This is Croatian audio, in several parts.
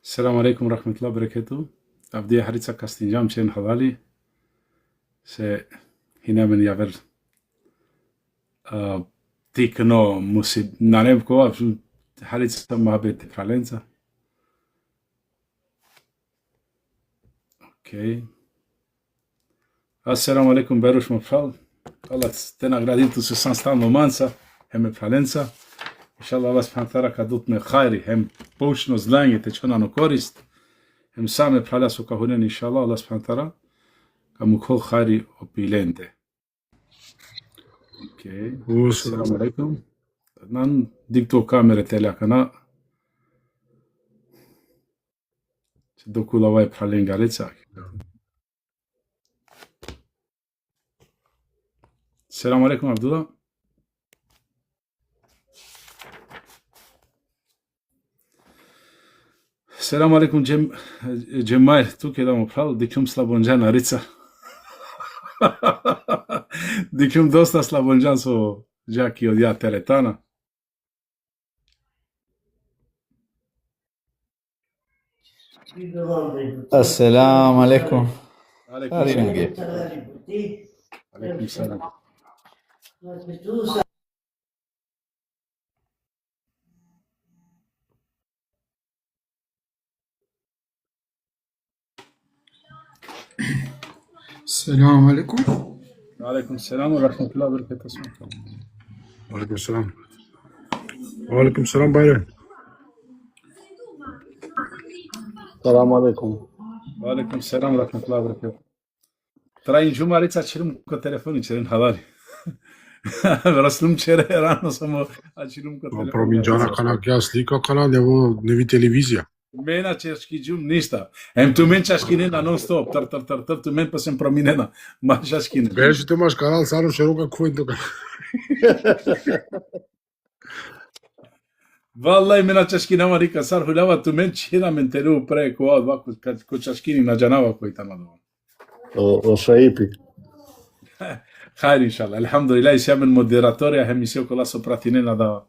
Selamun Aleyküm Rahmetullah Berekatuhu. Abdiye Haritsa Kastinjam Çen Halali. Se hinamen yaver tikno musib nanem ko Haritsa muhabbet Fralenza. Ok. Assalamu alaikum Berush Mafal. Allah ten agradito se sanstan romansa hem Fralenza. Inshallah Allah subhanahu wa ta'ala kadut me khairi hem poučno znanje te čona no korist. Hem same prala su kahunen inshallah Allah subhanahu wa ta'ala kamu kol khairi opilente. Okay. Assalamu alaikum. Nan dikto kamere telakana. Dokula vai pralenga recak. Assalamu alaikum Abdullah. Selamun aleyküm Cemal, tu che damo pravo, diklum Slabonjan Arica. Diklum dosta Slabonjan so đaki od ja teretana. Assalamu alaikum. Aleyküm selam. Selamun aleyküm. Aleyküm selam ve rahmetullahi ve berekatuhu. Aleyküm selam. Aleyküm selam Bayram. Selamun aleyküm. Aleyküm selam ve rahmetullahi ve berekatuhu. Train Jumarica açırım ko telefon içerin halali. Raslum çere rano samo açırım ko telefon. Prominjana kana kja slika kana ne vi televizija. Mena češki džum ništa. Em tu men čaškinena non stop. Tar, tu men pa sem prominena. Ma čaškinena. Беше ти имаш канал само широка кој тука. Vallahi mena čaškina marika sar hulava tu men čina men teru pre ko ovako ko čaškini na džanava koji tamo do. O Šaipi. Khair inshallah. Alhamdulillah siamo moderatori a emisio con la sopratinena da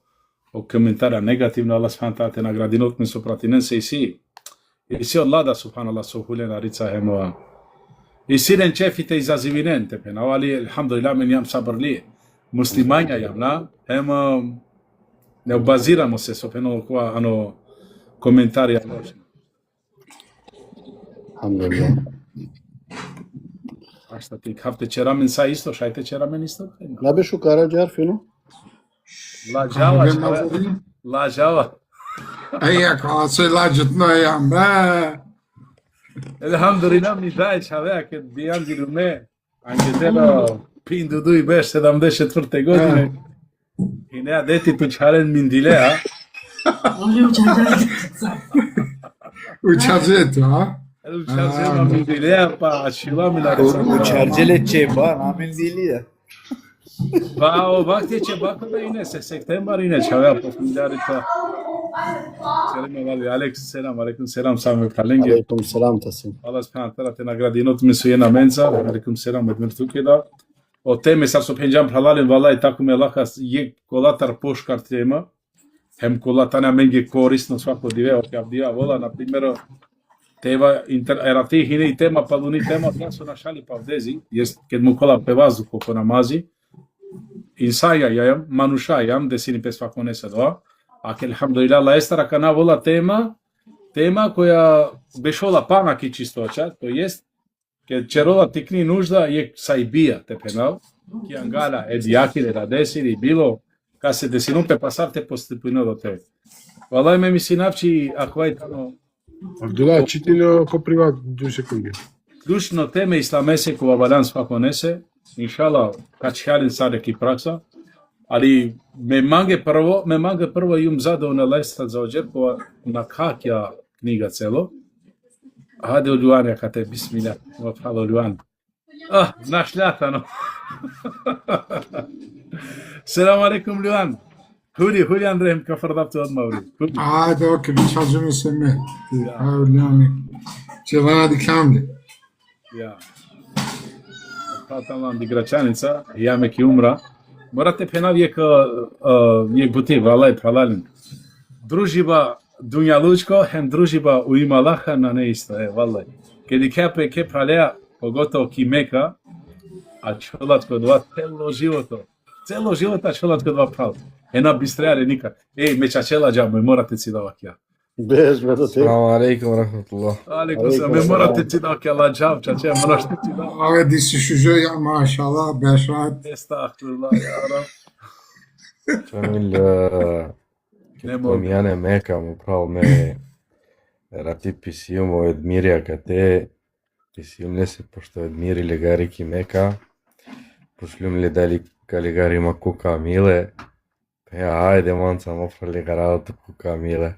o commentare negativno Allah subhanahu wa ta'ala te nagradinot me sopratinense i si Allah subhanallah sohulena rica hemo i si len cefite izazivinente pena ali alhamdulillah men jam sabrli muslimanja jam na hemo ne baziramo se sopeno qua ano commentari a noi Alhamdulillah. Asta ti hafte çeramen sa isto şayte çeramen isto Ne be şu Karacar fino? La Java. Eja, kao se lađetno jam, Elhamdülillah mi daj čovjek bijan dilume angetelo pindudu i beš 74. godine i ne deti tu čaren mindilea. Uçacetu, ha? Čaren mindilea pa šila mi na Çercele çeba, namin dili ya. Pa o vakti će bako da ine se septembar ine čovjek po findarita. Aleyküm selam sami kalenge. Aleyküm selam tasim. Allah subhanahu wa ta'ala te nagradinot me su jedna menza. Aleyküm selam medmirtu keda. O teme sa su penjam halalin vallahi tako me Allah je kolatar poškar tema. Hem kolatana menge korisno svako dive od javdija vola na primjer teva era te hine i tema paluni tema ja su našali pavdezi jest kad mu kola pe vazduh oko namazi insaja jam manusha jam desini pe svakone se doa a ke alhamdulillah la estara kana vola tema koja bešola panaki čistoća to jest kad čerola tikni nužda je sajbija te penal ki angala edjakile da desini bilo kad se desinu pe pasarte postepino do te vallahi me mi sinapči akvaj tano Abdullah, čitilo ko privat 2 sekunde. Ključno teme islamese kova balan svako nese, inshallah kačhalin sadeki praksa, ali me mange prvo jum zadovoljna lesta za ođerkova na kakja knjiga celo. Hade u Luan jakate, bismillah, halo Luan. Naš ljatano. Selamu alaikum Luan. Huli Andrejem kafardaptu od Mavri. Hadi okey, bir çalcımı semme. Yani, cevadi kamli. Ja. Tamam di Gračanica, ja me ki umra. Morate penal je buti, valaj, halalin. Družiba Dunja Lučko, hem družiba u ima Allaha na neisto, vallaj. Kad i ke pralea, pogotovo ki Meka, a čolat kod dva celo života čolat kod dva prav. Ena bistreare nikad. Me čačela džabe, morate si da vakja. Bez me da te. Assalamu alaikum rahmatullah. Alaikum salam, me morate si da vakja la džav, čače, moraš ti si da. Ave disi şucu ya maşallah Beşrat. Estağfurullah ya Rab. Che Tomiane Meca mu prav me rati pisium o admirja kate pisium ne se pošto admiri legari ki Meca pošljum le dali kaligari ma kuka mile ja ajde manca mo legara tu kuka mile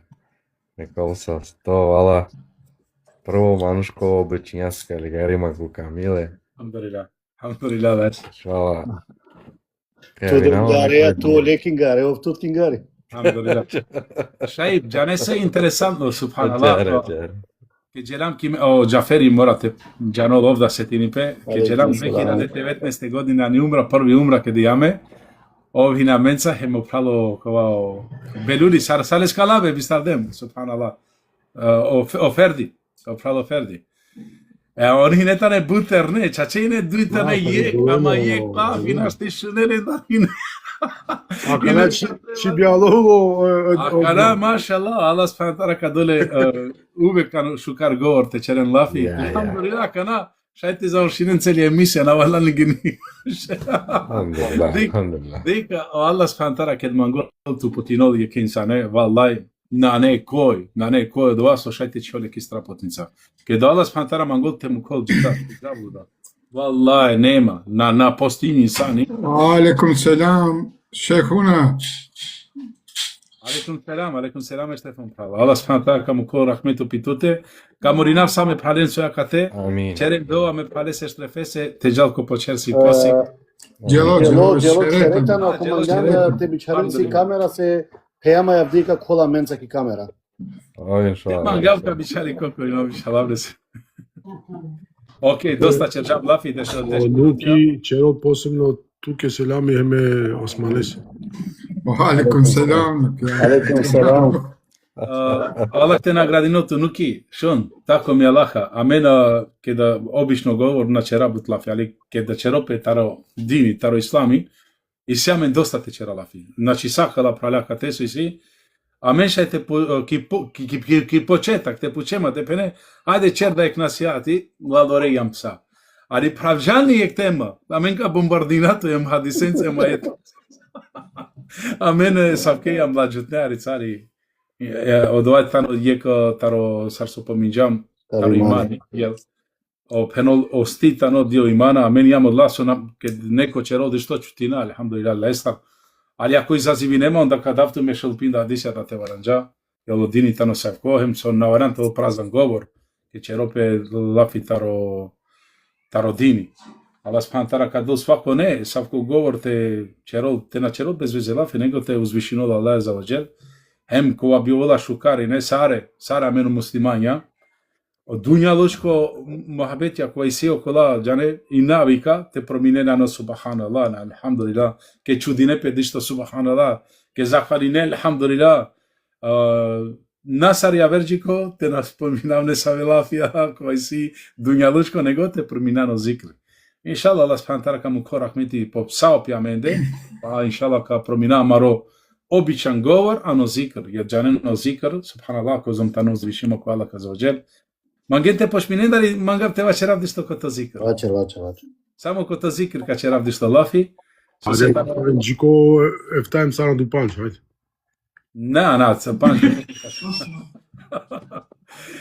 nekol sa sto vala prvo manuško obećinjas kaligari ma kuka mile Alhamdulillah već. Hvala. Tu drugare, tu lekingare, tu tingari. Alhamdulillah. Šaib, džane se interesantno, subhanallah. Che gelam kim o Jaferi morate džano ovda setinipe, che gelam 2019. godine ni umra, prvi umra kad jame. Ovi na mensa hemo pralo kao beludi sale scalave bistardem, subhanallah. O Ferdi, o pralo Ferdi. Oni ne tane buter ne, čačine duitane je, ama je kafina stišunere da hine. Akana Çibyalıoğlu Akana maşallah Allah subhanahu ka dole uvek kan şukar govor te çeren lafi. Alhamdulillah akana šajte završinen celi emisija na valan ligini. Alhamdulillah. Dika Allah subhanahu kad mangol tu putinol je kinsane vallahi na ne koj od vas šajte čovjek istrapotnica. Kad Allah subhanahu mangol te mu kol džita zabuda. Vallahi nema na postinji insani. Aleyküm selam Şeyhuna. Aleyküm selam Stefan pravo. Allah subhanahu wa ta'ala kamu ko rahmetu pitute, kamu rinav same phalen soja kate. Amin. Çerem doa me phale se strefese tejalko počersi pasik. Celo Çerektan akumandanda te biçarinsi kamera se peyama yapdika kola mensaki kamera. inşallah. Mangavka biçali koko ima šalavres. Okej, dosta čerjam lafi da što Nuki, Čero posebno tuke selami heme Osmanesi. Aleyküm selam. Aleyküm selam. Allah te nagradino tu nuki, šon, tako mi Allaha. A mena, kada obično govor na čerabut lafi, ali kada čerope taro dini, taro islami, i sjamen dosta te čera lafi. Znači sakala praljaka te su i svi, a menša te ki početak, te pučema, te pene, ajde čer da ek nasijati, vladore jam psa. Ali pravžani je tema, a menka bombardinato jam hadisence majeto. A mene savke jam mlađutneari cari, od ovaj tano jeko taro sarso pominjam, taro imani, jel? O penol ostitano dio imana, a meni jam odlaso, kad neko će rodi što ću tina, alhamdulillah, lestav. Ali ako izazivi nema, onda kad avtu me šelpin da adisja da te varanđa, jel odini tano sav kohem, son navaran to prazan govor, ke će rope lafi taro dini. Allah spantara kad do svako ne, savko govor te na čerol bez veze lafi, nego te uzvišino da Allah za vađel, hem kova bi vola šukari, ne Sara menu muslimanja, od dunja lučko mohabetja koja si okola džane i navika te promine na subhanallah, na alhamdulillah, ke čudine pedišto subhanallah, ke zahvaline alhamdulillah, nasarja verđiko te nas pominavne savelafija koja si dunja lučko, nego te prominano zikri. Inshallah Allah spantara kamu ko rahmeti po psaopja mende, pa inshallah ka promina maro običan govor, ano zikr, jer džaneno zikr, subhanallah, ko zomtano uzvišimo ko Allah kazaođel, Mangente pošminen dali mangav te vače ravdi što ko to zikr. Vače. Samo ko to zikr kad će ravdi što lafi. Ali Điko eftajem sana du panč, hajde. Na, sam panč.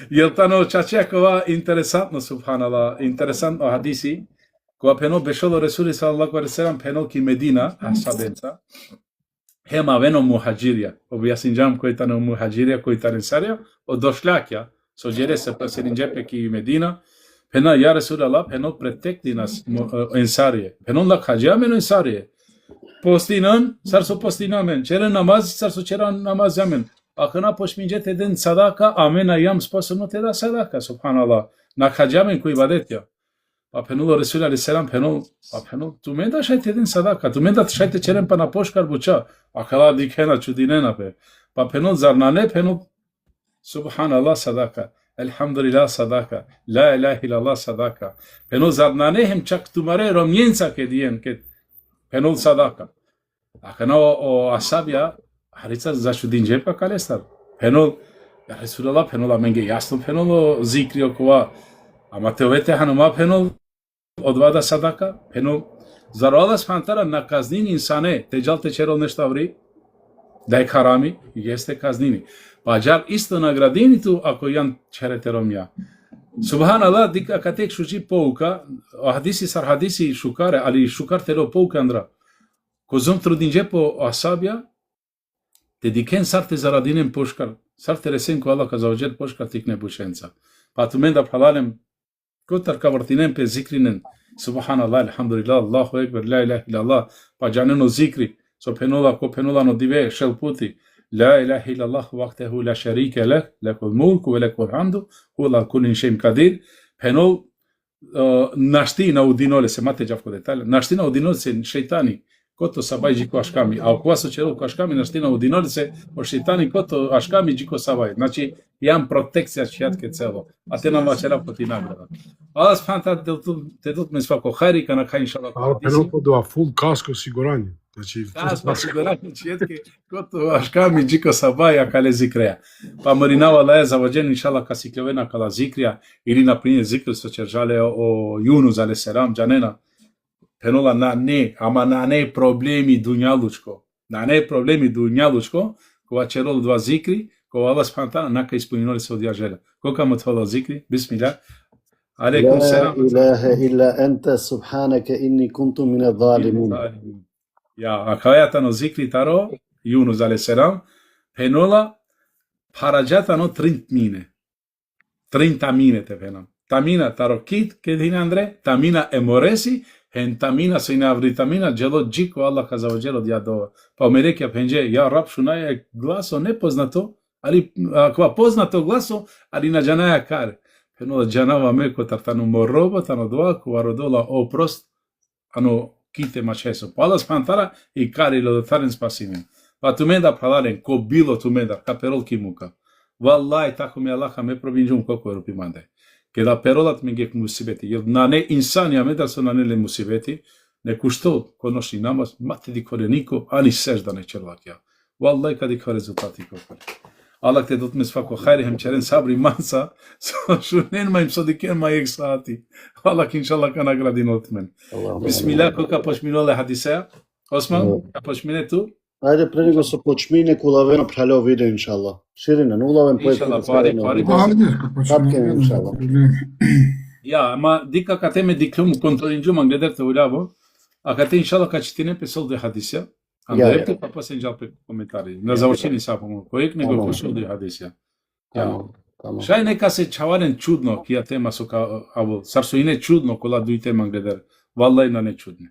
Jel tano čačekova interesantno, subhanallah, interesantno hadisi, koja peno bešolo Resuli sallallahu alaihi sallam peno ki Medina, sabenca, hema veno muhađirja, objasinđam koji tano muhađirja, koji tano ensarja, od došljakja, sođere se preselinđepe ki Medina, pena ja Resulallah, peno pretekli nas ensarije, peno lak hađija meno ensarije, postinan, sarso postinamen, čeren namaz, sarso čeran namaz jamen, akana pošminđete den sadaka, amena jam sposobno te da sadaka, subhanallah, nak hađamen koji badetja, pa penulo Resul alaihi salam, peno, tu menda šajte den sadaka, tu menda šajte čeren pa na poškar buča, akala dikena čudinena pe, pa peno zar na ne, peno, Subhanallah sadaka. Elhamdulillah sadaka. La ilaha illallah sadaka. Penol zadnane hem çak tumare romjenca ke dijen ke penol sadaka. Akana o asabia harica zašudin džepa kalestar. Penol ja Resulullah penol amenge jasno penol zikri okova. Ama tevete hanuma penol odvada sadaka. Penol zarala spantara na kaznini insane tecalte čerol nešto avri. Da je harami, jeste kaznini. Pa jar isto nagradini tu ako jan čereterom ja. Subhanallah, dika katek šuči pouka, hadisi sar hadisi šukare, ali šukar tero pouka andra. Kozom trudinje po asabja, te diken sarte zaradinem poškar, sarte resen ko Allah kazavđel poškar tikne bušenca. Pa tu menda pralalem, kotar kavartinem pe zikrinen, Subhanallah, alhamdulillah, Allahu ekber, la ilaha illallah, pa janeno zikri, so penola ko penola no dive šel puti, la ilaha illallah wahdahu la sharika lah, lakul mulku wa lakul hamdu, huwa ala kulli shay'in qadir. Penol našti na udinole se mate javko detalje. Našti na udinole se šejtani koto sabaj jiko aškami, a ako se čelo aškami našti na udinole se o šejtani koto aškami jiko sabaj. Znači jam protekcija šjatke celo. A te nam vačera poti nagrada. Allah spanta te dut me svako khairi kana kha inshallah. A penal podua full kasko osiguranje. Znači, Kasko osiguranje šjatke koto aškami jiko sabaj a kale zikreja. Pa morinava Allah zavađen inshallah ka siklevena kala zikrija ili na primjer zikr so čeržale o Yunus alayhis salam janena. Penola na ne, ama na ne problemi dunjalučko. Na ne problemi dunjalučko, kova čerol dva zikri, kova Allah spantana naka ispuninoli se odja želja. Koga mu tvola zikri? Bismillah. Alaikum La salam. ilaha illa anta subhanaka inni kuntu min zalimin. Ja, akayatano zikri taro, Yunus alayhis salam, penola parajatano 30 mine. 30 mine te penam. Tamina taro kit, ke dine Andre, tamina emoresi, hentamina se ina vritamina dželo džiko Allah kazavđelo djadova. Pa mi rekja penđe, ja rab šunaja je glaso nepoznato, ali kva poznato glaso, ali na džanaja kare. Penola džanava meko tartanu moroba, tano dva, kva rodola oprost, ano kite mačeso. Pa Allah spantara i kare lo dotaren spasimen. Pa tu menda pralaren, ko bilo tu menda, kaperol kimuka. Wallahi, tako mi Allah me provinđum koliko rupi mande. Kada perolat mengek musibeti, jer na ne insani amedar su na nele musibeti, ne kušto konoši namaz, mate di kore niko, ani sežda ne čerlakja. Wallahi kad ika rezultati kokore. Allah te dot me svako hajri hem čeren sabri mansa, šunen ma im sodiken ma ek saati. Allah inshallah ka nagradin otmen. Bismillah, koka pošminole hadiseja. Osman, ka pošmine tu? Ajde, pre nego se počmine kulaveno praleo video, inshallah. Širine, nulavem Inshallah, pari. Tapke, inshallah. Ja, ma dika ka teme diklum kontrolinđu man gledate u ljavo, a ka te inshallah ka čitine pesol de hadisja, andrepte pa pa se inđal pe komentari. Na završini sapamo kojeg nego pesol de hadisja. Ja. Šaj neka se čavaren čudno kija tema su ka avol, sar su ine čudno kola dujte man gledar, vallahi na ne čudne.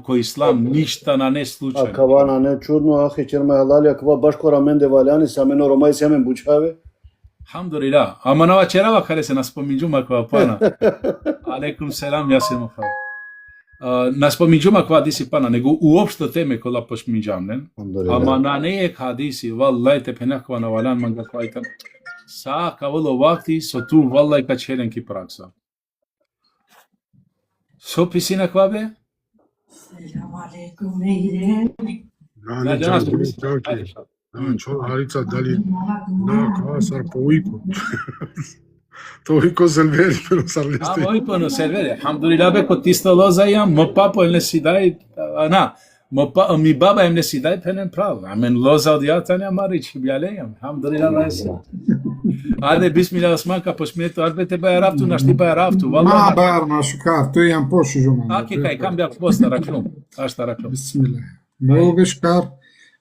Ko islam ništa na ne slučajno. A kava na ne čudno, ahi čerma halalja, kava baš kora mende valjani, sa meno romaj se men bučave. Alhamdulillah. Ama na večerava kare se nas pominđuma kva pana. Alaikum selam, ja se muhao. Nas pominđuma kva disi pana, nego uopšto teme kola pošminđam, ne? Ama na nejek hadisi, vallahi te penakva na valan manga kva itan. Sa kavolo vakti, so tu vallahi ka čerenki praksa. So pisina kva be? Selam aleyküm Meyre. Ne čaki. Čo Harica dali na kva sar poviko. Toliko selveri, pero sar liste. A voi pono selveri. Alhamdulillah be ko tisto lozajam, mo papo ne sidaj, na, mi baba ne sidaj penen prav. Amen loza odjatanja marić bjalejam. Alhamdulillah lesa. Ajde, bismillah Osman, ka pošminetu, arbe te baja raftu, naš ti baja raftu. Ma bar na šukar, to je pošu žuman. Aki kaj, kam bjak posta raklum. Ašta raklum. Bismillah. Mnogo škar.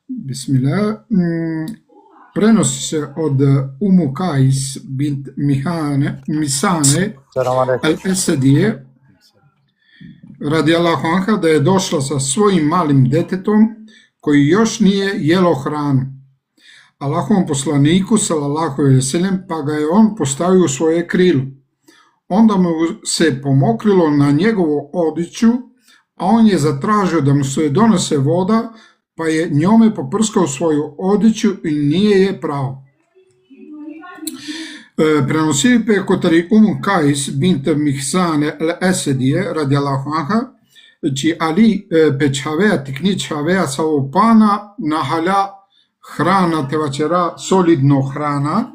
Bismillah. Prenosi se od Umu Kais bint Misane al-Esadije radijallahu anha da je došla sa svojim malim detetom koji još nije jelo hranu. Allahovom poslaniku sallallahu alejhi ve sellem pa ga je on postavio u svoje krilo. Onda mu se pomokrilo na njegovu odjeću, a on je zatražio da mu se donese voda, pa je njome poprskao svoju odjeću i nije je prao. Преносили пекотари Каис бинт Михсан al-Esedije radijallahu anha, që Ali peçhavea tikni çhavea sa u pana na hala hrana te vaqera solidno hrana,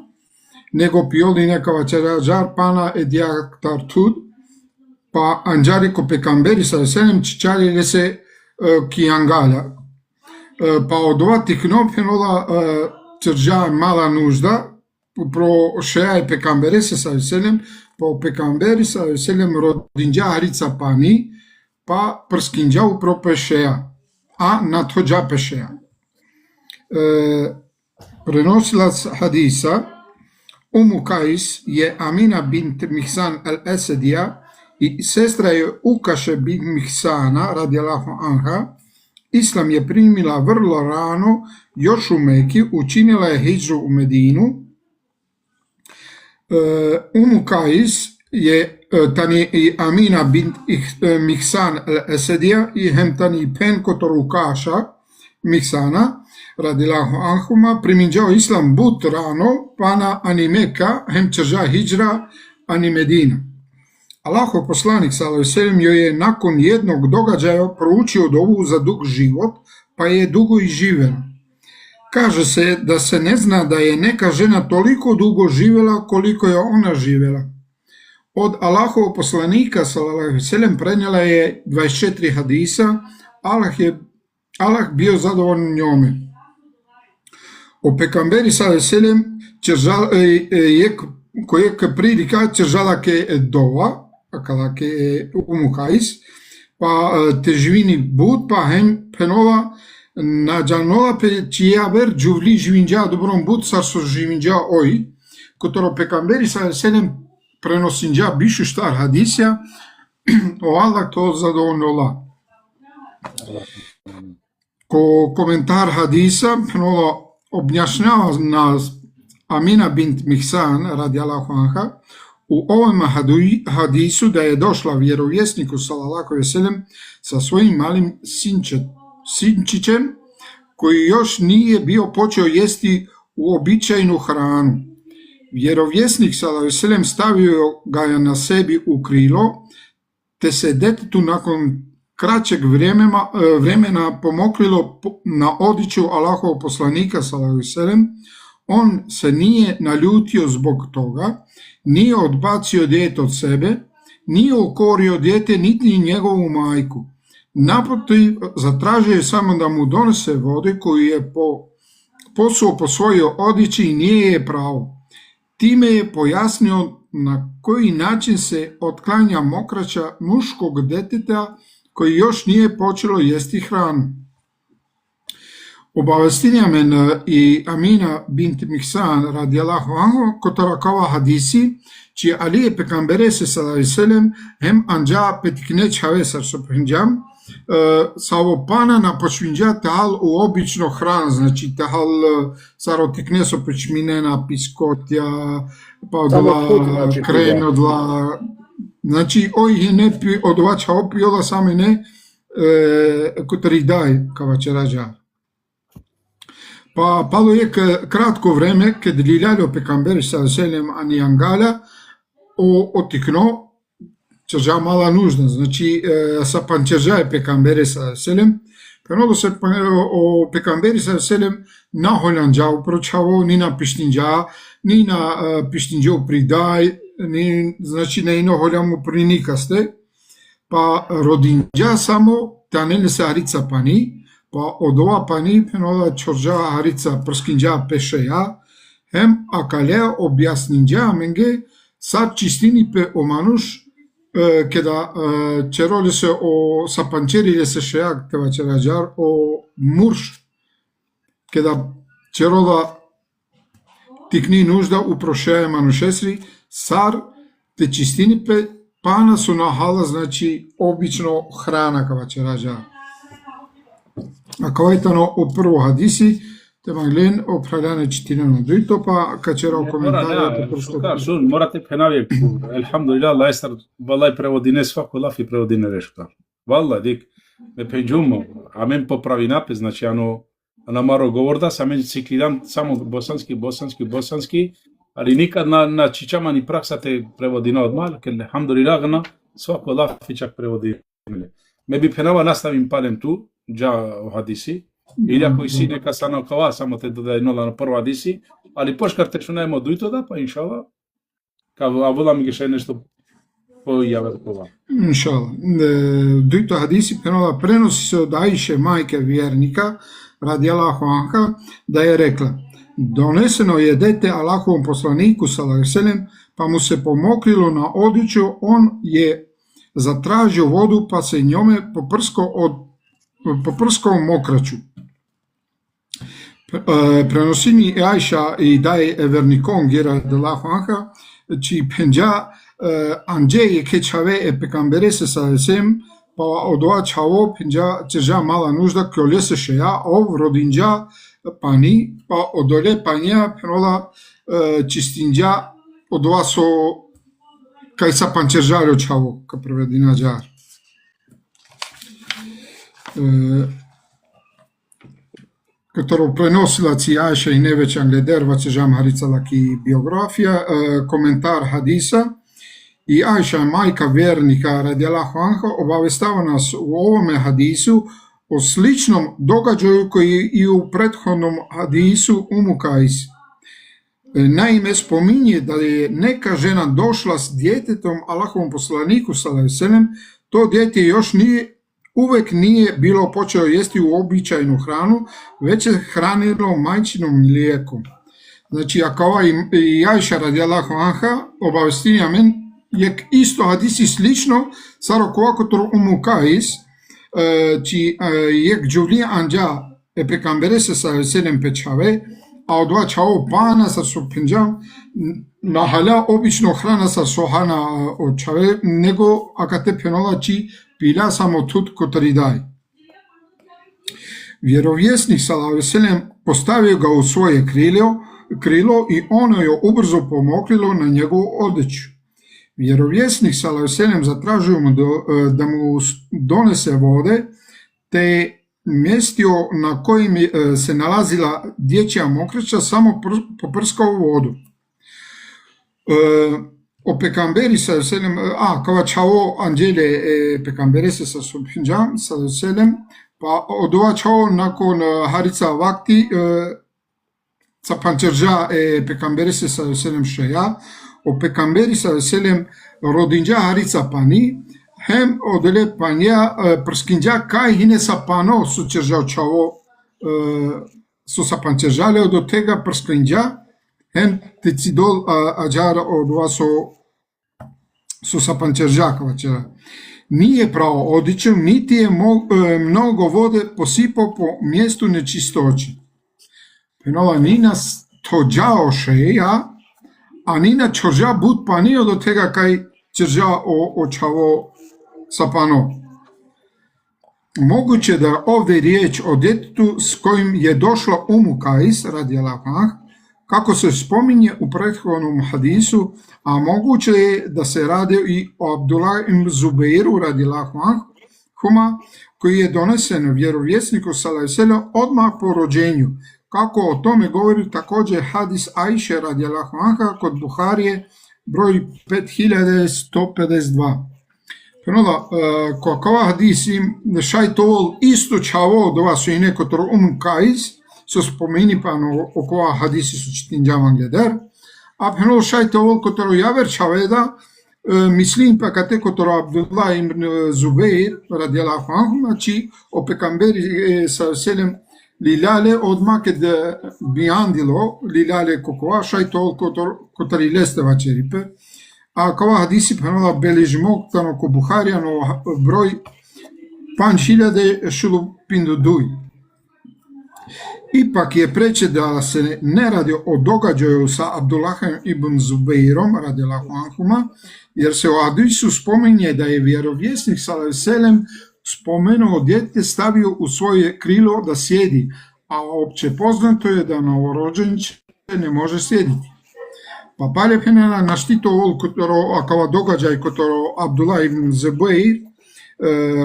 nego pioli neka vaqera gjar pana e djaktar tud, pa anjari ko pejgamberi sallallahu alejhi ve sellem ççali lese ki angala. Pa odova tikno penola çrja mala нужда pro shea e pejgamberi sallallahu alejhi ve sellem, pa o pejgamberi sallallahu alejhi ve sellem rodinja harica pani, pa përskingjau pro peshea, a na të gja peshea. Prenosilac hadisa, Kais je Amina bint Mihsan al-Esedija i sestra je Ukashe bint Mihsana, radijallahu anha. Islam je primila vrlo rano, još u Meki, učinila je hijđu u Medinu. Kais je tani i Amina bint Mihsan al-Esedija i hem tani pen kotor Ukasha Mihsana radijallahu anhuma priminjao Islam but rano pana ani Meka hem čeža hijra ani Medina. Allahov poslanik sallallahu alejhi ve sellem joj je nakon jednog događaja proučio dovu za dug život, pa je dugo i živela. Kaže se da se ne zna da je neka žena toliko dugo živela koliko je ona živela. Od Allahovog poslanika sallallahu alejhi ve sellem prenijela je 24 hadisa, Allah bio zadovoljan njome. O pejgamberi sallallahu alejhi ve sellem kojeg prilika čežala ke dova, kada ke Kais, pa te živini bud, pa hem penova na gjanola pe qia ver gjuvli živingja dobrom bud sa su živingja oj, kotoro pejgamberi sallallahu alejhi ve sellem prenosinja bišu štar hadisja, o Allah to zadovoljnola. Ko komentar hadisa, penova objašnjava nas Amina bint Mihsan, radijallahu anha, u ovom hadisu da je došla vjerovjesniku, sallallahu alejhi ve sellem, sa svojim malim sinčićem, koji još nije bio počeo jesti uobičajenu hranu. Vjerovjesnik, sallallahu alejhi ve sellem, stavio ga je na sebi u krilo, te se detetu nakon kraćeg vremena pomoklilo na odjeću Allahovog poslanika, sallallahu alejhi ve sellem. On se nije naljutio zbog toga, nije odbacio dijete od sebe, nije ukorio dijete niti njegovu majku. Naprotiv, zatražio je samo da mu donese vode koju je posuo po svojoj odjeći i nije je pravo. Time je pojasnio na koji način se otklanja mokraća muškog deteta koji još nije počelo jesti hranu. Obavestinjamen i Amina bint Mihsan radijallahu anhu kotarakava hadisi, që Ali e pejgamberesi sallallahu alejhi ve sellem hem anja petikne çhavesar shpëngjam sa ovo pana na pošvinja tal u obično hran, znači tal sarotikne so pečminena piskotja, pa odla krem odla, znači oj ne odvaća opiola same ne kotari daj kavačerađa. Pa palo je kratko vreme kad liljalo pejgamberi sallallahu alejhi ve sellem ani angala otikno čeža mala nužda, znači sa pančeža je pejgamberi sallallahu alejhi ve sellem, penodo se o pejgamberi sallallahu alejhi ve sellem na holandja upročavo, ni na pištinđa, ni na pištinđo pridaj, ni, znači ne ino holjamu prinikaste, pa rodinđa samo tanele se arica pani, pa od ova pani penoda čorđa harica prskinđa pešeja, hem akalea objasninđa menge sa čistini pe o manuš, kada čerole se o sapančerile se šejak teva čerađar o murš, kada čerola tikni nužda u prošeja manušesri, sar te čistini pe pana su nahala, znači obično hrana kava čerađar. A kao je tano o prvo hadisi, te maglen o pralane četirano dojto, pa kačera o komentare. Morate penavje, elhamdulillah, Allah estar, valaj prevodine svako lafi prevodine rešta. Valaj, dik, me penđumo, a men popravi napis, znači ano, na maro govorda, sa men ciklidam samo bosanski, Ali nikad na čičama ni praksa te prevodina odmah, ker alhamdulillah gna svako lafičak prevodi. Me bi penava nastavim palem tu, dža o hadisi, ili ako si neka stana kava, samo te dodaje nola na prvo hadisi, ali poškar te čunajmo duito da, pa inšala, kao avolam gi še nešto pojave kova. Inšala. Duito hadisi penava prenosi se od Ajše, majke vjernika, radijallahu anha, da je rekla: doneseno je dete Allahovom poslaniku sallallahu alejhi ve sellem, pa mu se pomokrilo na odjeću, on je zatražio vodu, pa se njome poprskao mokraću. Prenosini Ajša i dai vernikon radijallahu anha, ci penja anje che çave e pejgamberese sallallahu alejhi ve sellem, pa odoa çavo penja mala нужда kölese şeya ov rodinca pani, pa odole panja penola čistinja odoa so kaj sa pančeržaljo čavo, ka prevedina džar. Katero prenosilac i Ajša i neveća gleder, vacežam haricalaki biografija, komentar hadisa. I Ajša, majka vernika radijallahu anha, obavestava nas u ovome hadisu o sličnom događaju koji i u prethodnom hadisu Kais. Naime, spominje da je neka žena došla s djetetom Allahovom poslaniku sallallahu alejhi ve sellem, to dijete još uvek nije bilo počeo jesti uobičajenu hranu, već je hranilo majčinom mlijekom. Znači, ako i Ajša radijallahu anha obavestinja men, je isto hadisi slično, saro koakotor Kais, ci je Giulia Anja e precamberese sallallahu alejhi ve sellem pečave, a odva čao pana sa su penjam na hala obično hrana sa sohana od čave, nego akate penola či pila samo tut kotaridaj. Vjerovjesnik sallallahu alejhi ve sellem postavio ga u svoje krilo i ono je ubrzo pomokrilo na njegovu odeću. Vjerovjesnik sallallahu alejhi ve sellem zatražio mu da mu donese vode, te mjestio na kojim se nalazila dječja mokraća samo poprskao vodu. O pekamberi sallallahu alejhi ve sellem, kao čao anđele pekambere se sa subhinjam sallallahu alejhi ve sellem, pa odova čao nakon harica vakti sa pančerža pekambere se sallallahu alejhi ve sellem šeja, o pekamberi sallallahu alejhi ve sellem rodinja harica pani, hem odele panja prskinja kaj hine sa pano su čeržao čavo su sa pančeržale od tega prskinja, hem tecidol ađara od vas su sa pančeržakava čera. Nije pravo odičem, niti je mnogo vode posipao po mjestu nečistoći. Penola nina tođao šeja, a nina čorža bud panio do tega kaj čerža o čavo sa pano. Moguće da ovdje riječ o djetetu s kojim je došla Kais radijallahu anha, kako se spominje u prethodnom hadisu, a moguće je da se radi i o Abdullah ibn Zubeiru radijallahu anhuma, koji je donesen vjerovjesniku sallallahu alejhi ve sellem odmah po rođenju, kako o tome govori također hadis Ajše radijallahu anha kod Buharije broj 5152. Penola, kakava hadisi šajtovol isto čavo do vas i neko tor Kais, so spomeni pa o kova hadisi su čitinjavan gleder, a penola šajtovol kotoro javer čaveda, mislim pa kate kotoro Abdullah ibn Zubeir radijallahu anhu, znači o pekamberi sa selem lilale odmah kad biandilo lilale kokova šajtovol kotari lesteva čeripe, a kova hadisi penola beležimo tano ko Buharijano broj 5052. Ipak je preče da se ne radi o događaju sa Abdullahom ibn Zubeirom radijallahu anhuma, jer se u hadisu spominje da je vjerovjesnik sallallahu alejhi ve sellem spomenuo dijete stavio u svoje krilo da sjedi, a opće poznato je da novorođenče ne može sjediti. Pa palje penela na štito ovog akava događaj kotoro Abdullah ibn Zubeir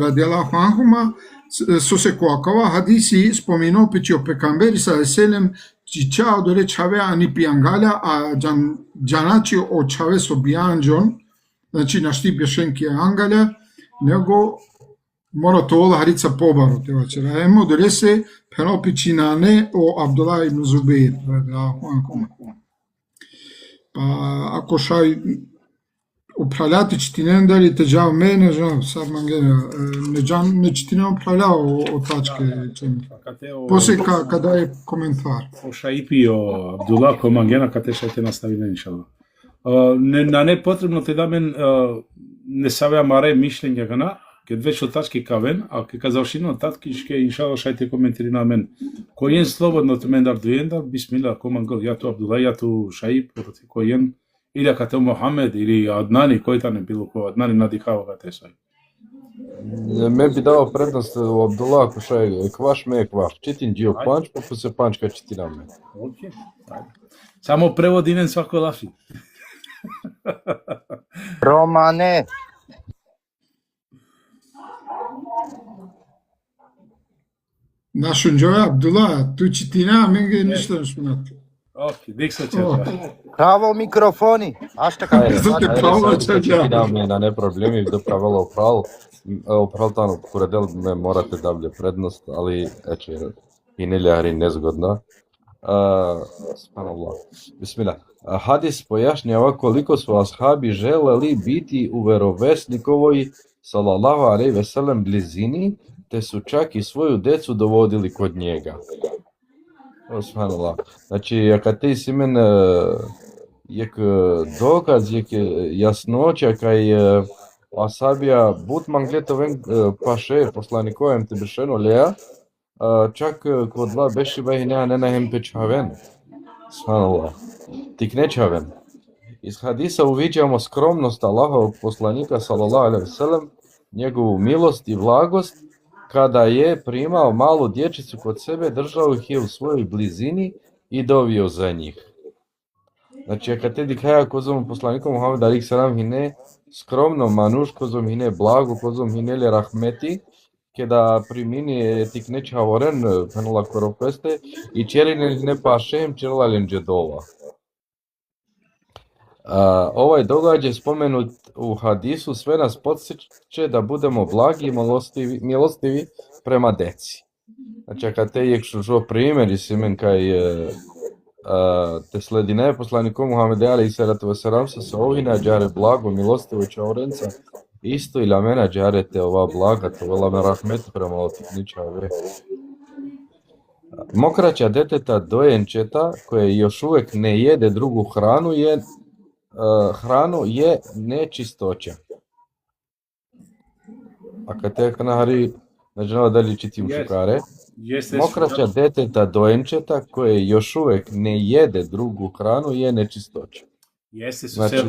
radijallahu anhuma со се коакава хадиси споминал печио пекамбери са еселем чичао доре чаве ани пиангаля а джаначи о чаве со бианджон, значи нашти пешенки ангаля, него мора тоа харица побаро тева чера. Емо доре се пенал пичинане о Абдулла ибн Зубейр. Па ако шај управляти читинен дали те жав мене, жав сар мангена, не читинен управляо о тачке чем. После када е коментар. O Šaipi, o Abdullah, ko mangena, kate še te nastavime, inšallah. На не потребно те да мен не савеа маре мишленја гана, ке веќе тачки кавен, а ке завшино татки шке иншалlah шајте коментари на мен. Којен слободно те мен дар дуенда, бисмилlah, комангол, ја ту Абдулlah, ја ту Шаип, којен, или кате Мохамед, или Аднани, кој та не било кој, Аднани надихава кате сај. Ме би дал предност у Абдулла, ако шај кваш ме кваш. Читин џио панч, па се панчка читина ме. Океј, само преводинен свако лафи. Романе. Нашун џоја Абдулла, ту читина, мен ге ништо не спомнат. Океј, дик се чека. Право микрофони. Ашта како Читина ме на не проблеми, да правило оправтано поредел ме морате да биде предност, али ече и не ляри незгодна. Subhanallah. Bismillah. Hadis pojašnjava koliko su ashabi želeli biti u verovesnikovoj sallallahu alejhi ve sellem blizini, te su čak i svoju decu dovodili kod njega. Subhanallah. Znači, kad ti si men jek dokaz, jek jasnoća kaj ashabija butman gletoven paše poslanikojem te bešeno lea, čak kod dva bešiva i ne nahem pečaven. Subhanallah. Tik nečaven. Iz hadisa uviđamo skromnost Allahovog poslanika sallallahu alejhi ve sellem, njegovu milost i blagost kada je primao malu dječicu kod sebe, držao ih je u svojoj blizini i dovio za njih. Znači, kad te dikhaja kozom poslanikom Muhammed alejhi selam hine skromno manuš, kozom hine blago, kozom hine le rahmeti, kada primini tik neće havoren, penula koropeste, i čerine ne pašem, čerlalen džedova. Ovaj događaj spomenut u hadisu sve nas podsjeće da budemo blagi i milostivi prema deci. Znači, kad te jek šužo primjer, si men kaj te sledine poslaniku Muhammed alejhi salatu vesselam se ovina džare blago, milostivo čaurenca, isto i lamena džare te ova blaga, to vela me rahmetu prema otikniča ove. Mokraća deteta dojenčeta koje još uvek ne jede drugu hranu je nečistoća. A kad te kanahari, znači dali čitim šukare, mokraća deteta dojenčeta koje još uvek ne jede drugu hranu je nečistoća. Jeste su se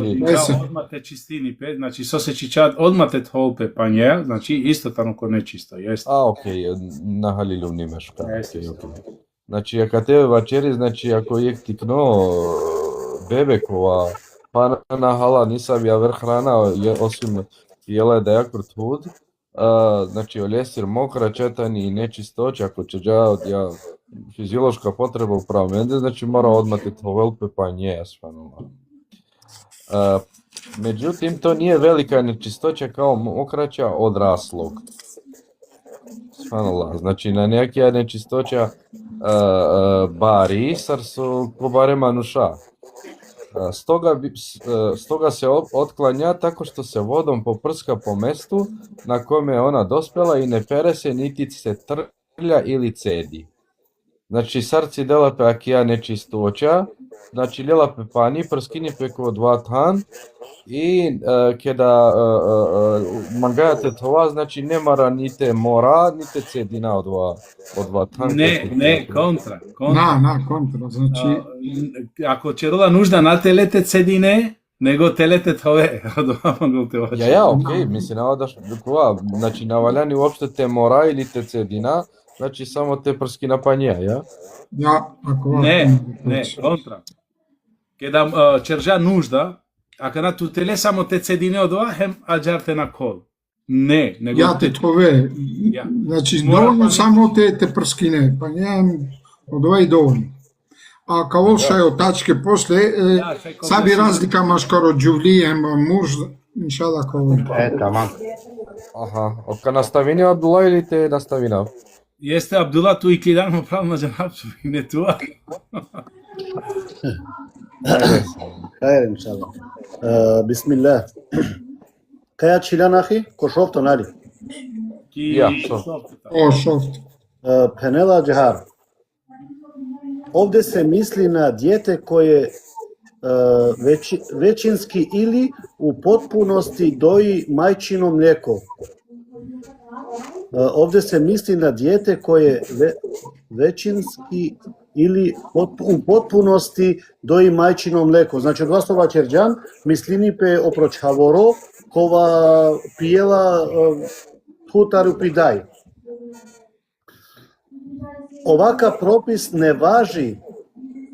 odmah te čistini, znači so se čičat odmah te tolpe pa nje, znači isto tamo ko nečisto, jeste. A okej, na halilu nimeš. Znači, a kad te večeri, znači ako je tikno bebekova, pa na hala nisam ja vrh hrana, osim jela da ja kurt hud, znači oljesir mokra četani i nečistoća, ako će ja fiziološka potreba u pravom mende, znači mora odmah te tovelpe pa nje, međutim, to nije velika nečistoća kao mokraća odraslog. Subhanallah, znači na nekija nečistoća bari sar su kobare manuša. Stoga se otklanja tako što se vodom poprska po mestu na kome je ona dospela i ne pere se niti se trlja ili cedi. Znači, sarci delape akija nečistoća, znači ljelape pani, prskini peko dva tan i kada mangajate tova, znači ne mara nite mora, nite cedina od dva tan. Ne, kontra. Kontra, znači... Ako će rola nužda na telete cedine, nego telete tove. Ja, okej, mislim, znači navaljani uopšte te mora ili te cedina, znači samo te prskina panja, ja? Ja, ako... Ne, kontra. Kada čerža nužda, a kada tu tele samo te cedine od ova, hem ađarte na kol. Не, него Ја те тове. Ја. Значи, Мора доволно па само те прскине, па немам од ова и доволно. А као шај отачке после, саби разлика машкаро џувли, ема муж, иншала као. Тамам. Аха, ока наставина Абдула или те наставина? Jeste Abdullah tu iki dan mı pravno cenapsu ne tua? خير ان شاء الله. بسم الله. Каја чилан ахи? Кошовто, нали? Ja, so. О, шофт. Пенела Джахар. Овде се мисли на диете кое веćinski или у потпуности дои мајчино млеко. Овде се мисли на диете кое веćinski или у потпуности дои мајчино млеко. Значи, од вас ова Черџан мислини пе опроч хаворо, кова пиела хутару пидај. Овака пропис не важи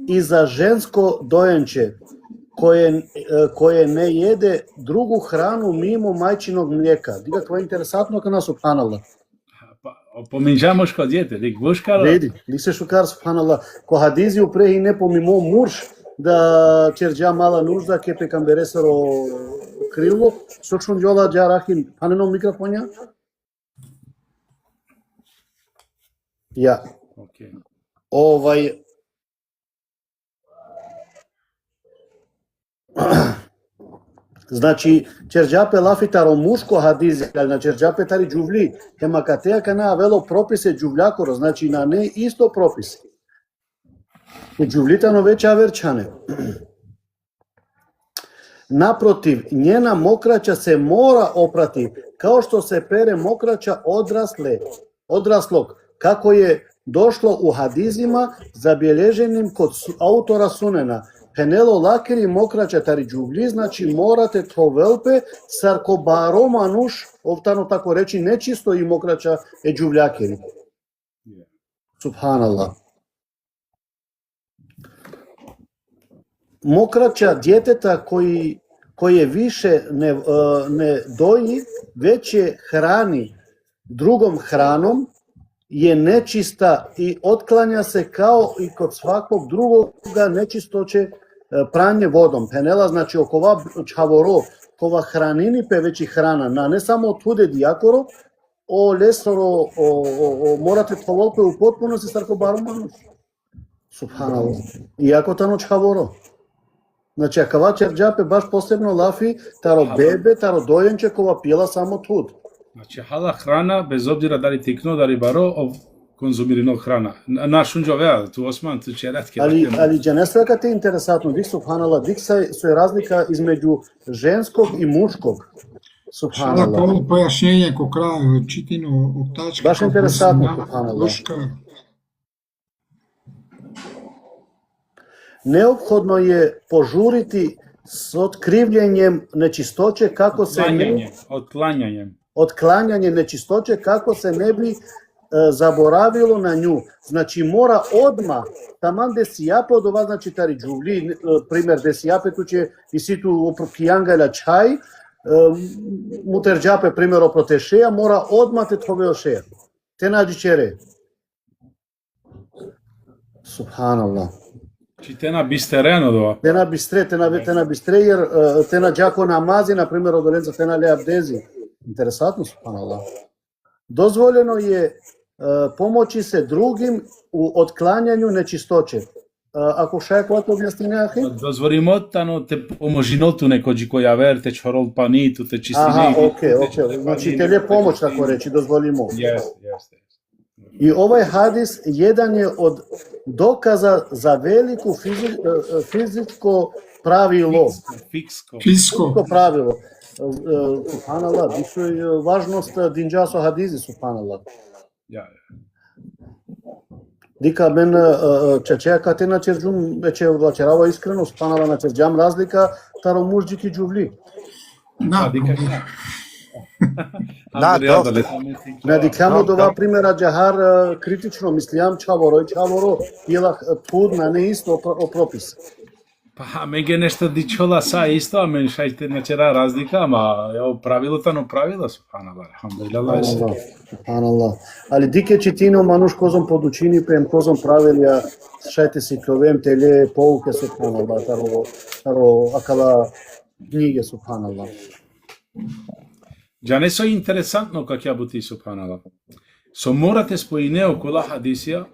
и за женско доенче, кое не једе другу храну мимо мајчиног млека. Дига, тоа е интересантно кај нас, субханаллах. Pominjamos com a dieta, digo, vou buscar. Vedi, li se шукар, субханаллах. Ко хадизи упреhi не помимо мурш, да Черџа мала нужда ке пекамбересаро крило, сочун јола џарахин, панено микрофонја? Ја. Okay. Значи, Черџапе лафитаро мушко хадизи, на Черџапе тари џувли, ема катеа кана вело прописе џувлјакоро, значи на не исто прописи. И џувлитано веќе аверчане. Напротив, njena мokraќа се мора опрати, као што се пере мokraќа одраслог, како е дошло у хадизима забележеним код аутора Сунена. Пенело лакери мokraќа тари џувли, значи морате товелпе саркобаро мануш, овтано тако речи нечисто и мokraќа е џувљакери. Субханаллах. Мokraќа диетета кој више не дои, веќе храни другом храном, je nečista i otklanja se kao i kod svakog drugoga nečistоче pranje vodom. Penela znači okova čhavoro, kova hranini pe veći hrana, na ne samo tude dijakoro, o lesoro, morate tovolpe u potpunosti starko baromanu. Subhanallah. Iako tano čhavoro. Znači, akava Черџапе baš posebno lafi, taro bebe, taro dojenče kova pijela samo tud. Znači, hala hrana, bez obzira da li tikno, da li baro, konzumirano hrana. Naš unđovea, tu Osman, tu će retke. Ali dženesveka te interesantno, dik subhanallah, dik se je razlika između ženskog i muškog. Subhanallah. Ovo pojašnjenje ko kraju, čitino od tačka. Baš interesantno, subhanallah. Neophodno je požuriti s otkrivljenjem nečistoće kako se otklanjanje nečistoće kako se ne bi zaboravilo na nju. Znači mora odmah, taman gde si jape od ova, znači tari džuvli, primer gde si jape tu će i si tu opropijanga ili čaj, muter džape primer oprote šeja, mora odmah te tvoveo šeja. Te nađi čere. Subhanallah. Či te na bistereno do? Te na bistre, jer te na džako namazi, na primjer od olenca, te na le abdezi. Interesantno, subhanallah. Dozvoljeno je pomoći se drugim u otklanjanju nečistoće. Ако шај кога објасни неахи? Дозволимотано те поможиното некој кој ја вер те чорол паниту те чистини. Аха, окей. Значи те ле помоć тако речи, дозволимо. Јесте. И овај хадис еден е од доказа за велико физичко правило. Физичко правило. Субханаллах, дишо е важност динџа со хадизи, субханаллах. Дика мен чечеја кате на Черџум веќе влачерава искрено, субханаллах, на Черџам разлика таро мужџики џувли. На дикамо дова примера џахар критично мислијам чаворо, пиела туд на неисто пропис. Па, мене нешто дичола са исто, а мен шајте начера разлика, ама ево правилото но правило, субханаллах, алхамдулилlah. Subhanallah. Ali dike čitino manuš kozom podučini, pem kozom pravilja, šajte si krovem telje pouke, subhanallah, taro akala knjige, subhanallah. Џа не со интересантно како ја бути субханаллах. Со морате споинео кола хадисија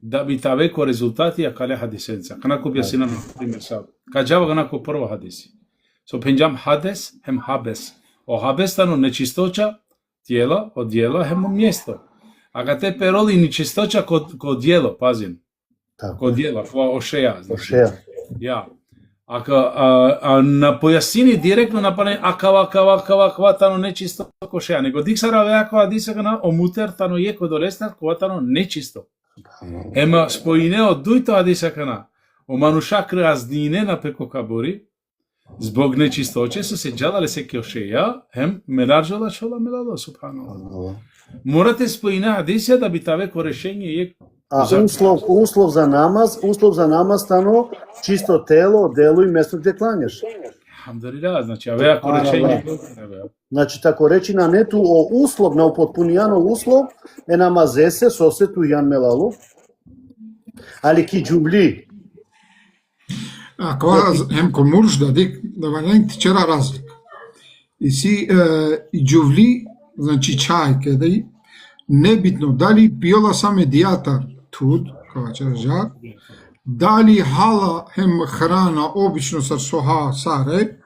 да би тавеко резултати а кале хадисенца. Канако објасина на пример са. Каџава ганако прво хадиси. Со пенџам хадес хем хабес. О хабестано нечисточа тиела, од диела хем место. А кате пероли нечисточа ко диело, пазин. Ко диела, ко ошеја. Ошеја. Ја. А на појасини директно напане акава тано нечисто кошеја. Него диксара веако адисагана омутер тано еко долестар кова тано нечисто. Ема споинео дујто адисакана о манушакре аздине на пеко кабори због нечисточе се џалале се кошеја хем менаржала шола мелало субханаллах. Морате споина адисија да би тавеко решење е. A uslov za namaz stano čisto telo, delo i mesto gdje klanjaš. Alhamdulillah, znači ave ako rečenje. Znači tako reći na netu o uslov, na upotpunjano uslov, e namazese sosetu jan melalu, ali ki džubli. Ako hem ko murš da valjen ti čera razlika. I si i džuvli, znači čaj kedaj, nebitno da li piola same dijatar тут, kao će reža, da li hala hem hrana obično sa soha sare,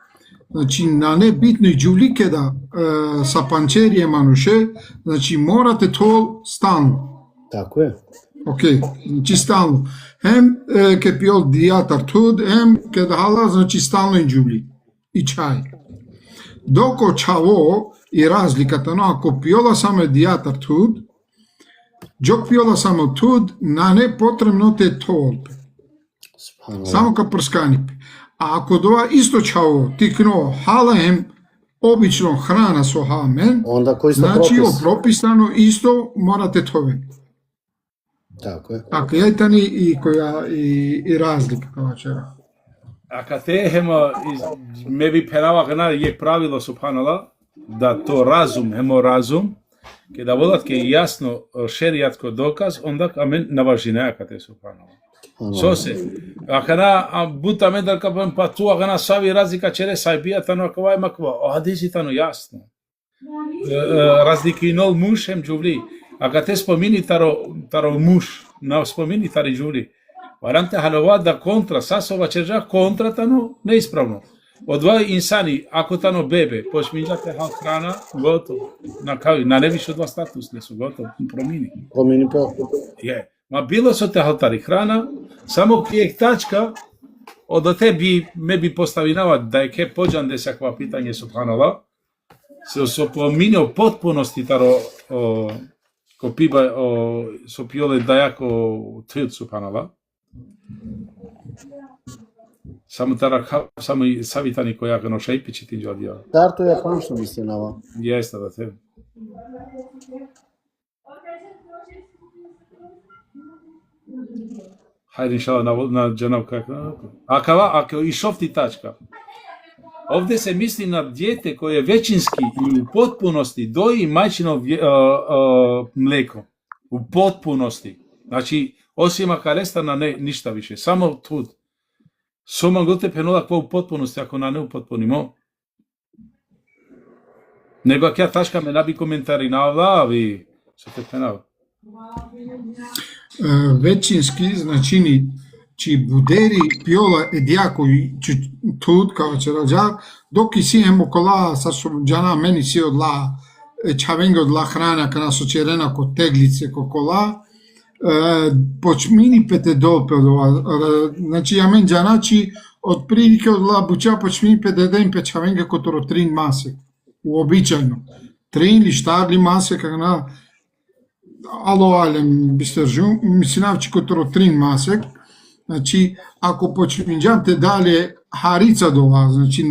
znači na nebitnoj džuvlike da sa pančerije manuše, znači morate to stalno. Tako je. Ok, znači stalno. Hem ke piol dijatar tud, hem ke hala, znači stalno i džuvli. I čaj. Doko čavo i razlikata, no ako piola same dijatar tud, Džok piola samo tud, na ne potrebno te tolpe. Samo ka prskanipe. A ako doa isto čavo tikno halahem, obično hrana so hamen, znači o propisano isto morate tove. Tako je. Tako je tani i razlika kao čera. A kad te me bi penava gana je pravilo subhanallah, da to razum, Kada vodat ke jasno šerijatko dokaz, onda amen navažine kate subhanallah. Sose. Akana buta medal kapem pa tu akana savi razlika čere sajbija tano akava makva. O hadisi tano jasno. Razliki nol muš hem džuvli. Aka te spomini taro muš, na spomini tari džuvli. Varante halovat da kontra sasova čerža kontra tano neispravno. Od dva insani, ako tano bebe, pošmiljate hrana, gotovo. Na ne više od dva status ne su gotovo, promini. Promini po. Je. Ma bilo su te haltari hrana, samo krijek tačka, od te me bi postavinava da je ke pođan desakva pitanje subhanallah, se pominio potpunosti taro ko piba so piole dajako trid subhanallah. Samo savitani koja ga noša i pići ti džodija. Tarto je panšno mislinava. Jeste da te. Hajde inšala na džanav kako. Ako išov ti tačka. Ovde se misli na dijete koje većinski i u potpunosti doji majčino mleko. U potpunosti. Znači, osim akaresta na ništa više. Samo tu. Сома го те пенала по потпуности, ако на не употпунимо. Него ќе ташка ме наби коментари на ова, ви се те пенава. Većinski, znači, či buderi piola edjako тут, kao će rađa, dok i si emo kola, sa su džana meni si odla, čavenga odla hrana, kada su čerena ko teglice, ko kola, počmini pete dope, znači ja men džanači od prilike od labuća počmini pete den pečavenga kotoro 3 mase, uobičajno. 3 ili štarli mase, kako na alo alem bistržu, misinavči kotoro 3 mase, znači ako počminđate dalje harica dova, znači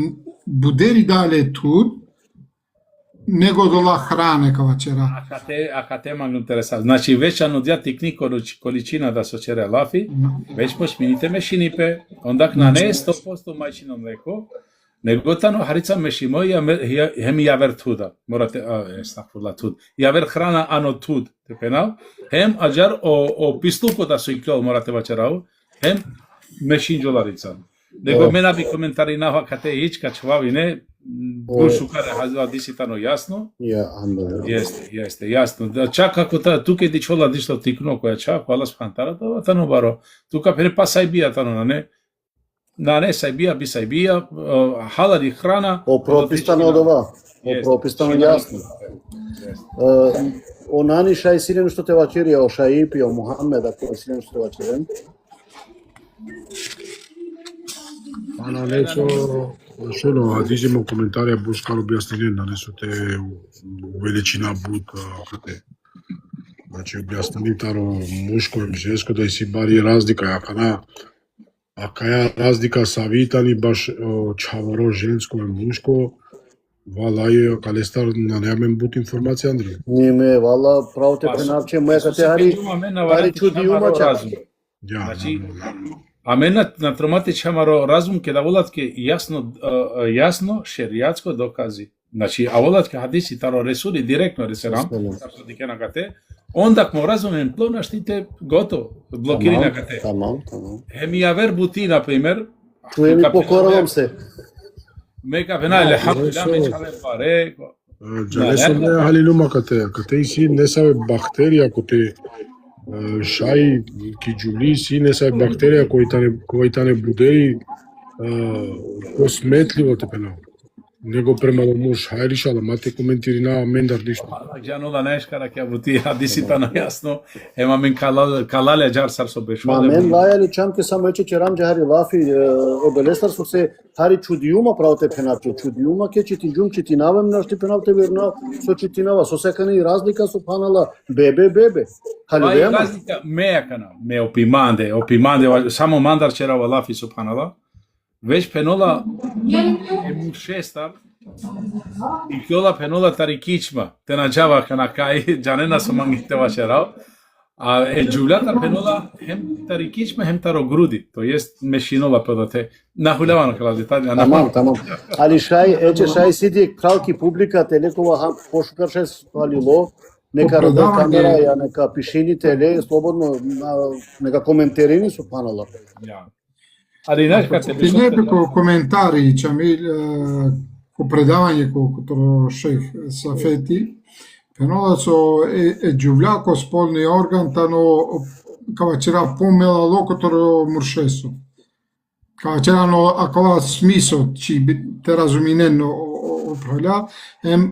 buderi dalje tu, него дола хране кава вчера. A te mag interesat. Znači, već anudja tikni količina da su čere lafi, već pošminite mešinipe, onda na ne 100% majčino mleko, nego tano harica mešimo hem javer tuda. Morate, stakfurla tud. Javer hrana ano tud, te penal. Hem ađar o pistupo da su ikljol morate vačerau, hem mešin đolarica. Nego mena bi komentari naha kate ička čvavi ne, Шукаре хазва диситано јасно. Јесте, јасно. Да чак како тука ди чола дишто тикно која чак, ала спантара да тано баро. Тука пере па сајбија тано на не. На не сајбија би сајбија, халали храна. Пропистано од ова. Пропистано јасно. Онани шај сирен што те вачерија, о Шаипи, о Мухаммед, ако сирен што те вачерен. Ana nešto, ono, a dižemo komentarje, boš kar objasnili, da niso te veličina buka, te. Znači, objasnili taro muško i žensko, da si bar je razlika, a kaja razlika sa vitani, baš čavaro žensko i muško, vala je, kalestar, na nemen but informacija, Andrej. Ниме, вала, право те пренапче, моја категари, пари чуди умача. Значи, a mena na tromate čamaro razum ke da volatke jasno šeriatsko dokazi. Znači, a volatke hadisi taro resuli direktno reseram, tako dike na kate, onda kmo razumem plona štite gotovo, blokiri na kate. Tamam. Hemi javer buti, na primer, Čujem i pokoravam se. Meka pena, alhamdulillah, mečale pare. Джалесо не халилума кате си не са бактерија коте шај киџули си не са бактерија кои тане будери косметливо те пена. Него премало муш хајриша да мате коментири на мендар дишто. Джано да нешкара ке бути хадисита на јасно. Ема мен калале џар сар со бешо. Ма мен лајали чамке само ече черам џари лафи обелестар со се хари чудиума право те пенапче. Чудиума ке читинџум читинавам на шти пенапте верна со читинава. Со секани и разлика со панала бебе. Хали вема? Разлика мејакана, ме опиманде, само мандар черава лафи со панала. Веќе пенола е мушестар и кјола пенола тари кичма, те наџава кана кај џанена со мангите вашерал, а е џулјата пенола хем тари кичма, хем таро груди, то јест мешинола педоте, нахулјавано кала детали. Тамам. Али шај сиди кралки публика, те лекова пошукар шај свалило, нека рада камера, ја нека пишини теле, слободно, нека коментирини со панала. Ali znaš kad se Ti nekoliko komentari, Čamil, ko predavanje kotro šejh Safeti, penola so ģuvljako spolni organ, tano kava ćera pomela lokotoro muršesu. Kava ćera no akova smiso, či te razumineno opravlja,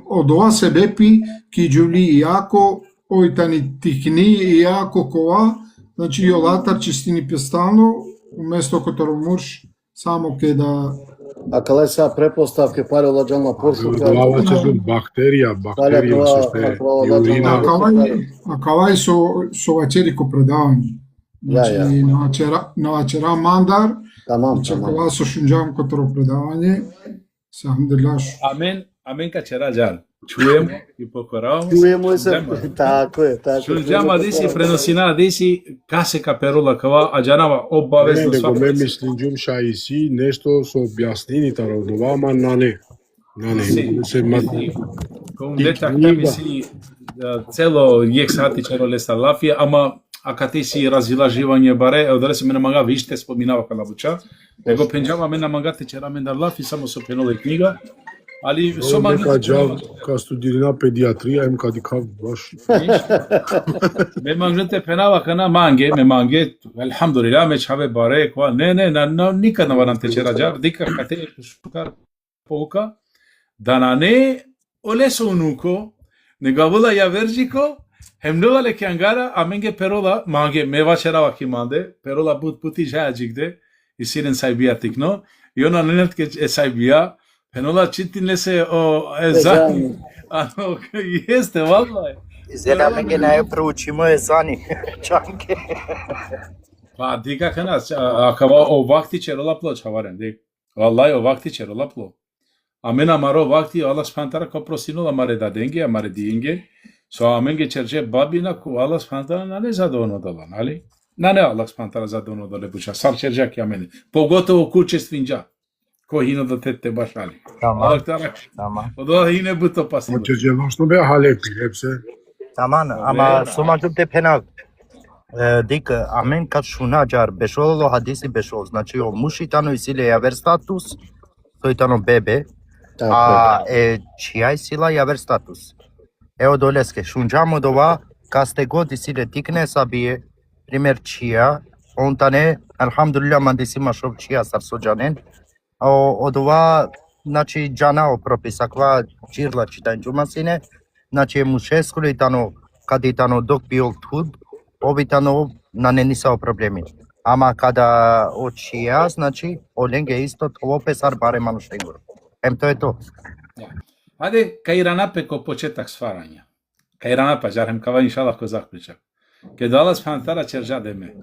od ova sebepi ki ģuvli jako, ojtani tikni jako kova, znači i olatar čistini pestalno, umesto kotoro murš, samo ke da... A kale sa prepostavke pare olađalna pošuka... Glava će biti bakterija su te i urina. A kavaj su vačeriko predavanje. Znači, na vačera mandar, znači kava su šunđavam kotoro predavanje, alhamdulillah. Amen kad će rađar. Čujemo i pokoravamo se. Čujemo se, tako je. Šunđama disi, prenosina disi, kaseka perula kava, a džanava obavezno svako. Nego me mislim džumša i si, nešto su objasnini taro do vama, na ne. Kom letak tami si celo jek sati čero lesta lafija, ama a kad ti si razilaživanje bare, odre se mene manga vište spominava kalabuča, nego penđama mena manga te čera mendar lafi, samo so penole knjiga, ali so mangi... Ka studirina pediatrija, em kad ikav baš... Me manglete penava kana me mange, alhamdulillah, me čave bare, kva, ne, nikad navaram te čera džar, dika kad te šukar pouka, da na ne oleso unuko, nego vola ja veržiko, hemnova le kiangara, a menge perola, me vačerava ki mande, perola puti žaja džigde, i siren sajbija tikno, i ona nenetke sajbija, penola čitin se o ezani, ano, jeste, vallaj. Izgleda menge ne proučimo ezani, čanke. Pa, dika kana, akava o vakti čerola plo čavaren, dik. Vallaj, o vakti čerola plo. Amen amaro vakti Allah spantara ko prosino amare da denge amare dinge. So amen ge cerce babina ku Allah spantara nale zadono dala, nale? Nane Allah spantara zadono dale buša. Sar cerce ki amen. Pogotovo kuće svinđa. Ko hino da tete baš ali. Tamam. Tamam. Tamam. Odo hine buto pasino. Cerceloșno bea halepi, hepse. Tamam. Ama somađu te penav. Dik amen kad šuna jar bešolo hadisi bešol. Znači o mušitano isile javer status, to je tano bebe. A čija sila javer status. Evo doleske, šunđamo dova, kaste god isile tikne sabije, primjer čija, on tane, alhamdulillah mandisima šov čija sar sođanen, od ova, znači, džanao propisa, kva čirla čitan džumasine, znači, mušeskuli tano, kad je tano dok bio tud, ovi tano na ne nisao problemi. Ama kada od čija, znači, olenge isto, ovo pesar bare manu štengur. To je to. Hajde, Kairanape ko početak stvaranja. Kairanape, žarhem kava inšallah ko zaključak. Kad Allah spantara čerža deme.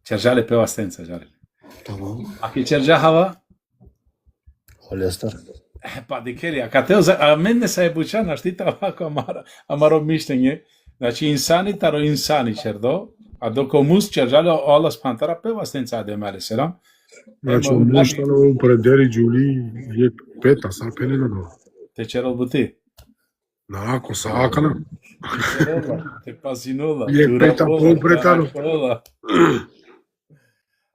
Čerža le peva stenca, žarhem. Tamam. Aki čerža hava, Holestar. pa dikeri, a mene sa je bučana štita ovako amaro mišljenje. Znači, insani taro insani čerdo, a dok mus čerža le Allah spantara peva stenca deme, ali selam. Znači, muštano u prederi Đuli je peta, sa penena do. Te čerol buti. Narako, sa akana. Te pazinula. Je peta pol pretano.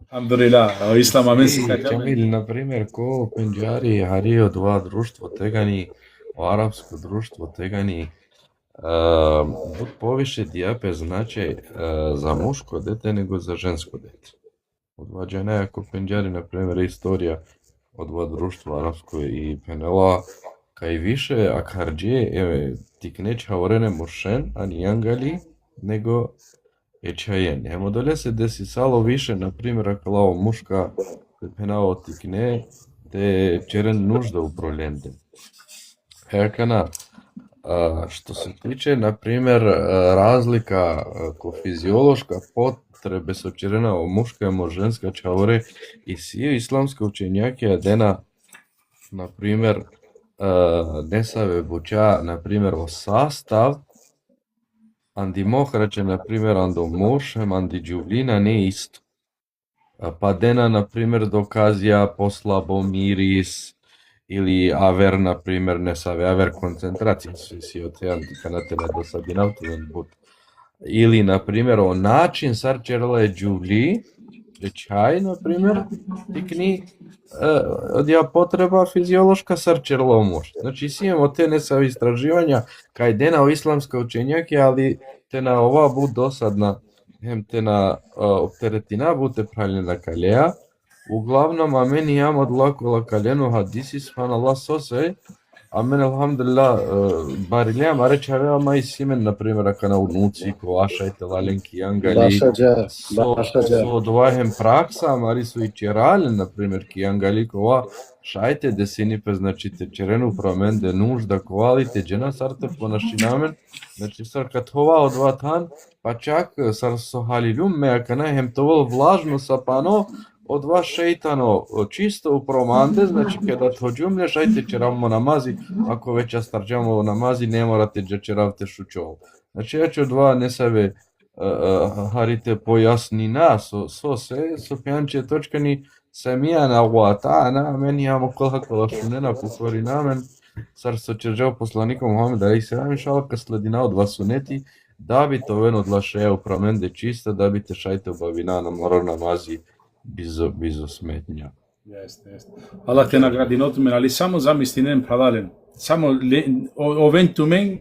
Alhamdulillah, o islam amen se kaže. Ili, na primjer, ko Pendžari Hario dva društvo tegani, o arapsko društvo tegani, bud poviše dijape značaj za muško dete nego za žensko dete. Odvađena je ako Pendžari, na primjer, istorija od dva društva arapsko i penela, kaj više akharđe tikneć haurene muršen, ani jangali, nego ečajen. Emo dole se desi salo više, na primjer, ako lao muška te penao tikne, te čeren nužda u prolende. Herkana, što se tiče, na primjer, razlika ko fiziološka potrebe su čerena o muška i ženska čaure i svi islamske učenjake adena, na primjer, nesave buča, na primjer, o sastav, andi mohrače, na primjer, ando mošem, andi džuvlina, ne isto. Pa dena, na primjer, dokazija poslabo miris, ili aver, na primjer, ne save aver koncentracija, si od te antikanate ne dosadinavtuven bud. Ili, na primjer, o način sarčerla je džuvli, čaj, na primjer, tikni odja potreba fiziološka sarčerla mož. Znači, si imamo te nesave istraživanja, kaj dena o islamska učenjake, ali te na ova bud dosadna, te na opteretina bute praljena kalea. Uglavnom, amen imam od lakola kalenu hadisi, subhanallah sosej, amen alhamdulillah, bariljam, a reći ama i simen, na primjer, aka na unuci, ko ašajte lalenki jangali, so odvajem praksam, ali su i čeralen, na primjer, ki jangali, kova šajte desinipe, znači te čerenu promende nužda, kovalite džena sarte ponašinamen, znači sar kad hova odvatan, pa čak sar sohalilum me, aka najem to vol vlažno sapano, od vas šeitano čisto u promande, znači kada tođumlje šajte čeravmo namazi, ako već starđamo namazi, ne morate čeravte šučov. Znači ja ću dva nesave harite pojasnina, so pjanče točkani samijana uatana, meni imamo kola šunena kukori namen, sar so čeržao poslanikom Muhammed a.s. inšala ka sledina od vas suneti, da bi to ven odlašeja u promende čista, da bi te šajte obavina na moror namazi, bez osmetnja. Jeste. Allah te nagradi notumen, ali samo zamisli nem halalen. Samo oventumen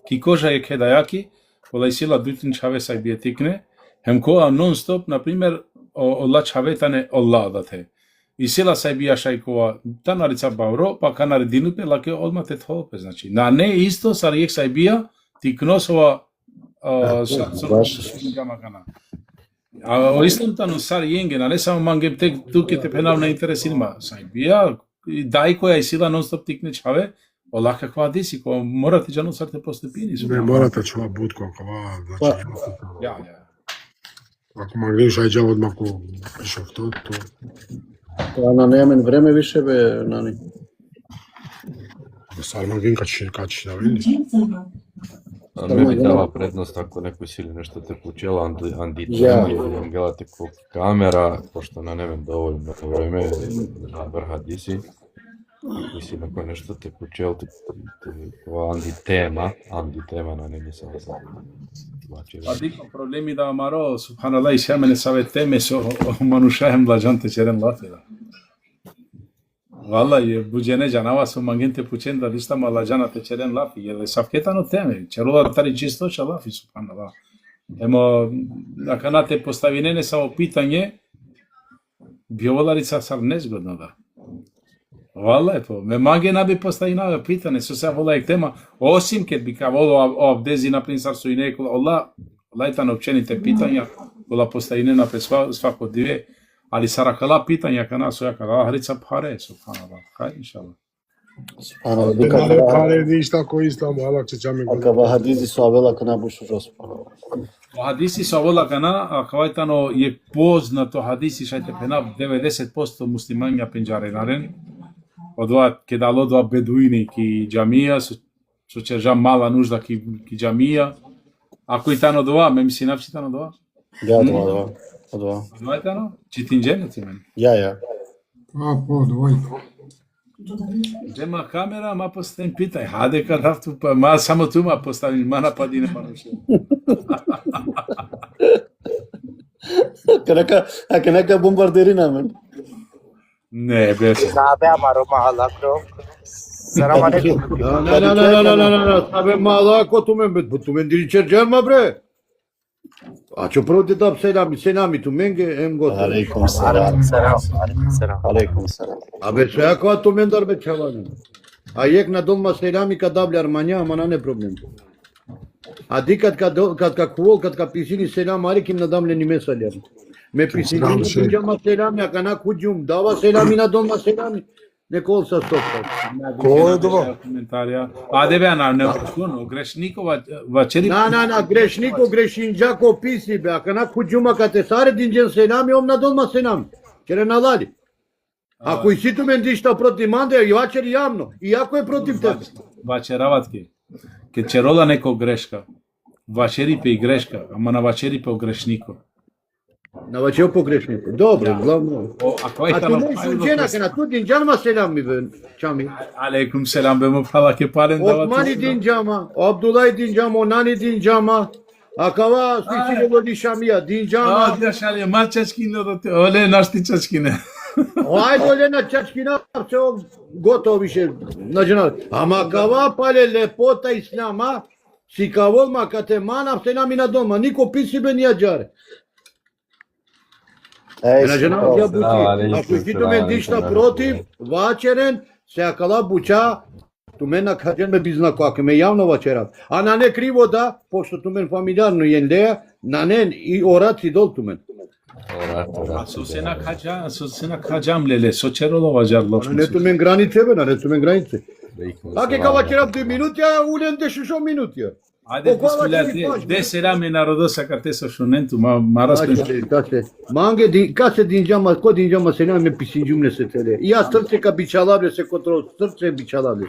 ki koža je kedajaki, olaj sila dutin čave saj bijetikne, hem koa non stop, na primjer, Allah čavetane Allah date. I sila saj bija šajkova, ta narica bavro, pa kanare dinupe, lake odmah te tholpe, znači. Na ne isto, sar jek saj bija, ti knosova a o islam tanu sar yengen, ale samo mangem tek tuke te penal ne interesima. Saj bija, daj koja je sila non stop tikne čave, Allah kakva desi, ko morate džanu sar te postupini. Ne morate čuva budko, kava, znači... Ja. Ako magriš, aj džav odmah ko pišov to... Ana, nemen vreme više be, nani. Sarmagin kaç навели? Не би дала предност ако некој сили нешто те почела антитема или ангелате како камера, пошто на неме доволно време на врха диси. Ако си некој нешто те почел, ова антитема на неме се Dico problemi da Amaro, subhanallah, siamo ne savete so manushahem la jante çeren lafela. Vallahi bu cene canava su mangente puçen da vista mala jana te çeren lafi. Ele safketa no teme. Çerola tari čisto lafi subhanallah. Emo na kanate postavinene samo pitanje biolarica sar nezgodno da. Vallahi po. Me mange nabi postavina pitanje su se vola tema osim kad bi kavolo ovdezi na prinsar su i neko Allah lajtan općenite pitanja vola postavina pe svako dvije. Ali sarakala pitanja kana su jakala hrica pare subhanallah. Hajde inshallah. Subhanallah. Pare ništa ko islam, Allah će čami Aka hadisi su avela kana bušu subhanallah. Hadisi su avela kana, a kavajtano je poznato hadisi šajte penab 90% muslimanja penjarenaren. Odva kedalo dva beduini ki džamija, su će ža mala nužda ki džamija. Ako i tano dva, me misli napsi tano dva? Ja, dva. Dva je tano? Čitin dženeti meni? Ja. Давај. Džema kamera, ma postavim pitaj, hade kad haftu, pa ma samo tu ma postavim, ma napadine ma nuše. Kanaka bombarderina men. Ne, bese. Sabe amaro mahalakro. Selam aleyküm. No, sabe malako tu men diričer dželma bre. A čo prvo te dam senami tu menge em gotovo. Alaikum salam. Alaikum salam. A be sve ako tu men dar be čavani. A jek na dolma senami kad dabli Armanja, ama na ne problem. A di kad kvol, kad pisini selam arikim na damle ni mesaljar. Me pisini kuđama selami, a kana kuđum dava selami na dolma selami. Neko sa stopta. Ko je dovo? Komentarja. Ade be anar ne kuno, grešniko vačeri. Na, grešniko, grešinđako pisi be, a kana kuđuma kad te sare dinđen selami, om na dolma selami. Čere nalali. Ako i si tu men dišta protiv mande, i vačeri javno. I ako je protiv tebe. Vačeravatke. Kad će rola neko greška, vačeri pe i greška, ama na vačeri pe o grešniko. Na vačeo po grešniku. Dobro, glavno. A tu ne suđena, kana tu dinđanma selami be, čami. Alaikum selam be mufala ke paren da Osmani dinđama, Abdullah dinđama, Onani dinđama. A kava sličine vodi šamija, dinđama. Ja šalje, ma čačkine da te, ole našti čačkine. Ajde ole na čačkina, se gotovo više nađenali. Ama kava pale lepota islama, si kavolma kate manam se nami na doma, niko pisi be nija džare. Ako si tu men dišta protiv, vačeren, se akala buča, tu men na kađen me biznako, ako me javno vačerav. A na ne krivo da, pošto tu men familijarno jendeja, na ne i oraci dol tu men. Su se na kađam lele, so će rola vađar lošno. Ne tu men granice be, na ne tu men granice. Ako je ka vačerav 2 minuti, a ulen de 6 minuti. Ajde, bismillah, de selame narodosa karte sa šunentu, ma raspem. Kad se dinđama, ko dinđama se me pisinđumne se tele. I ja srce ka bičalavlje se kontrol, srce bičalavlje.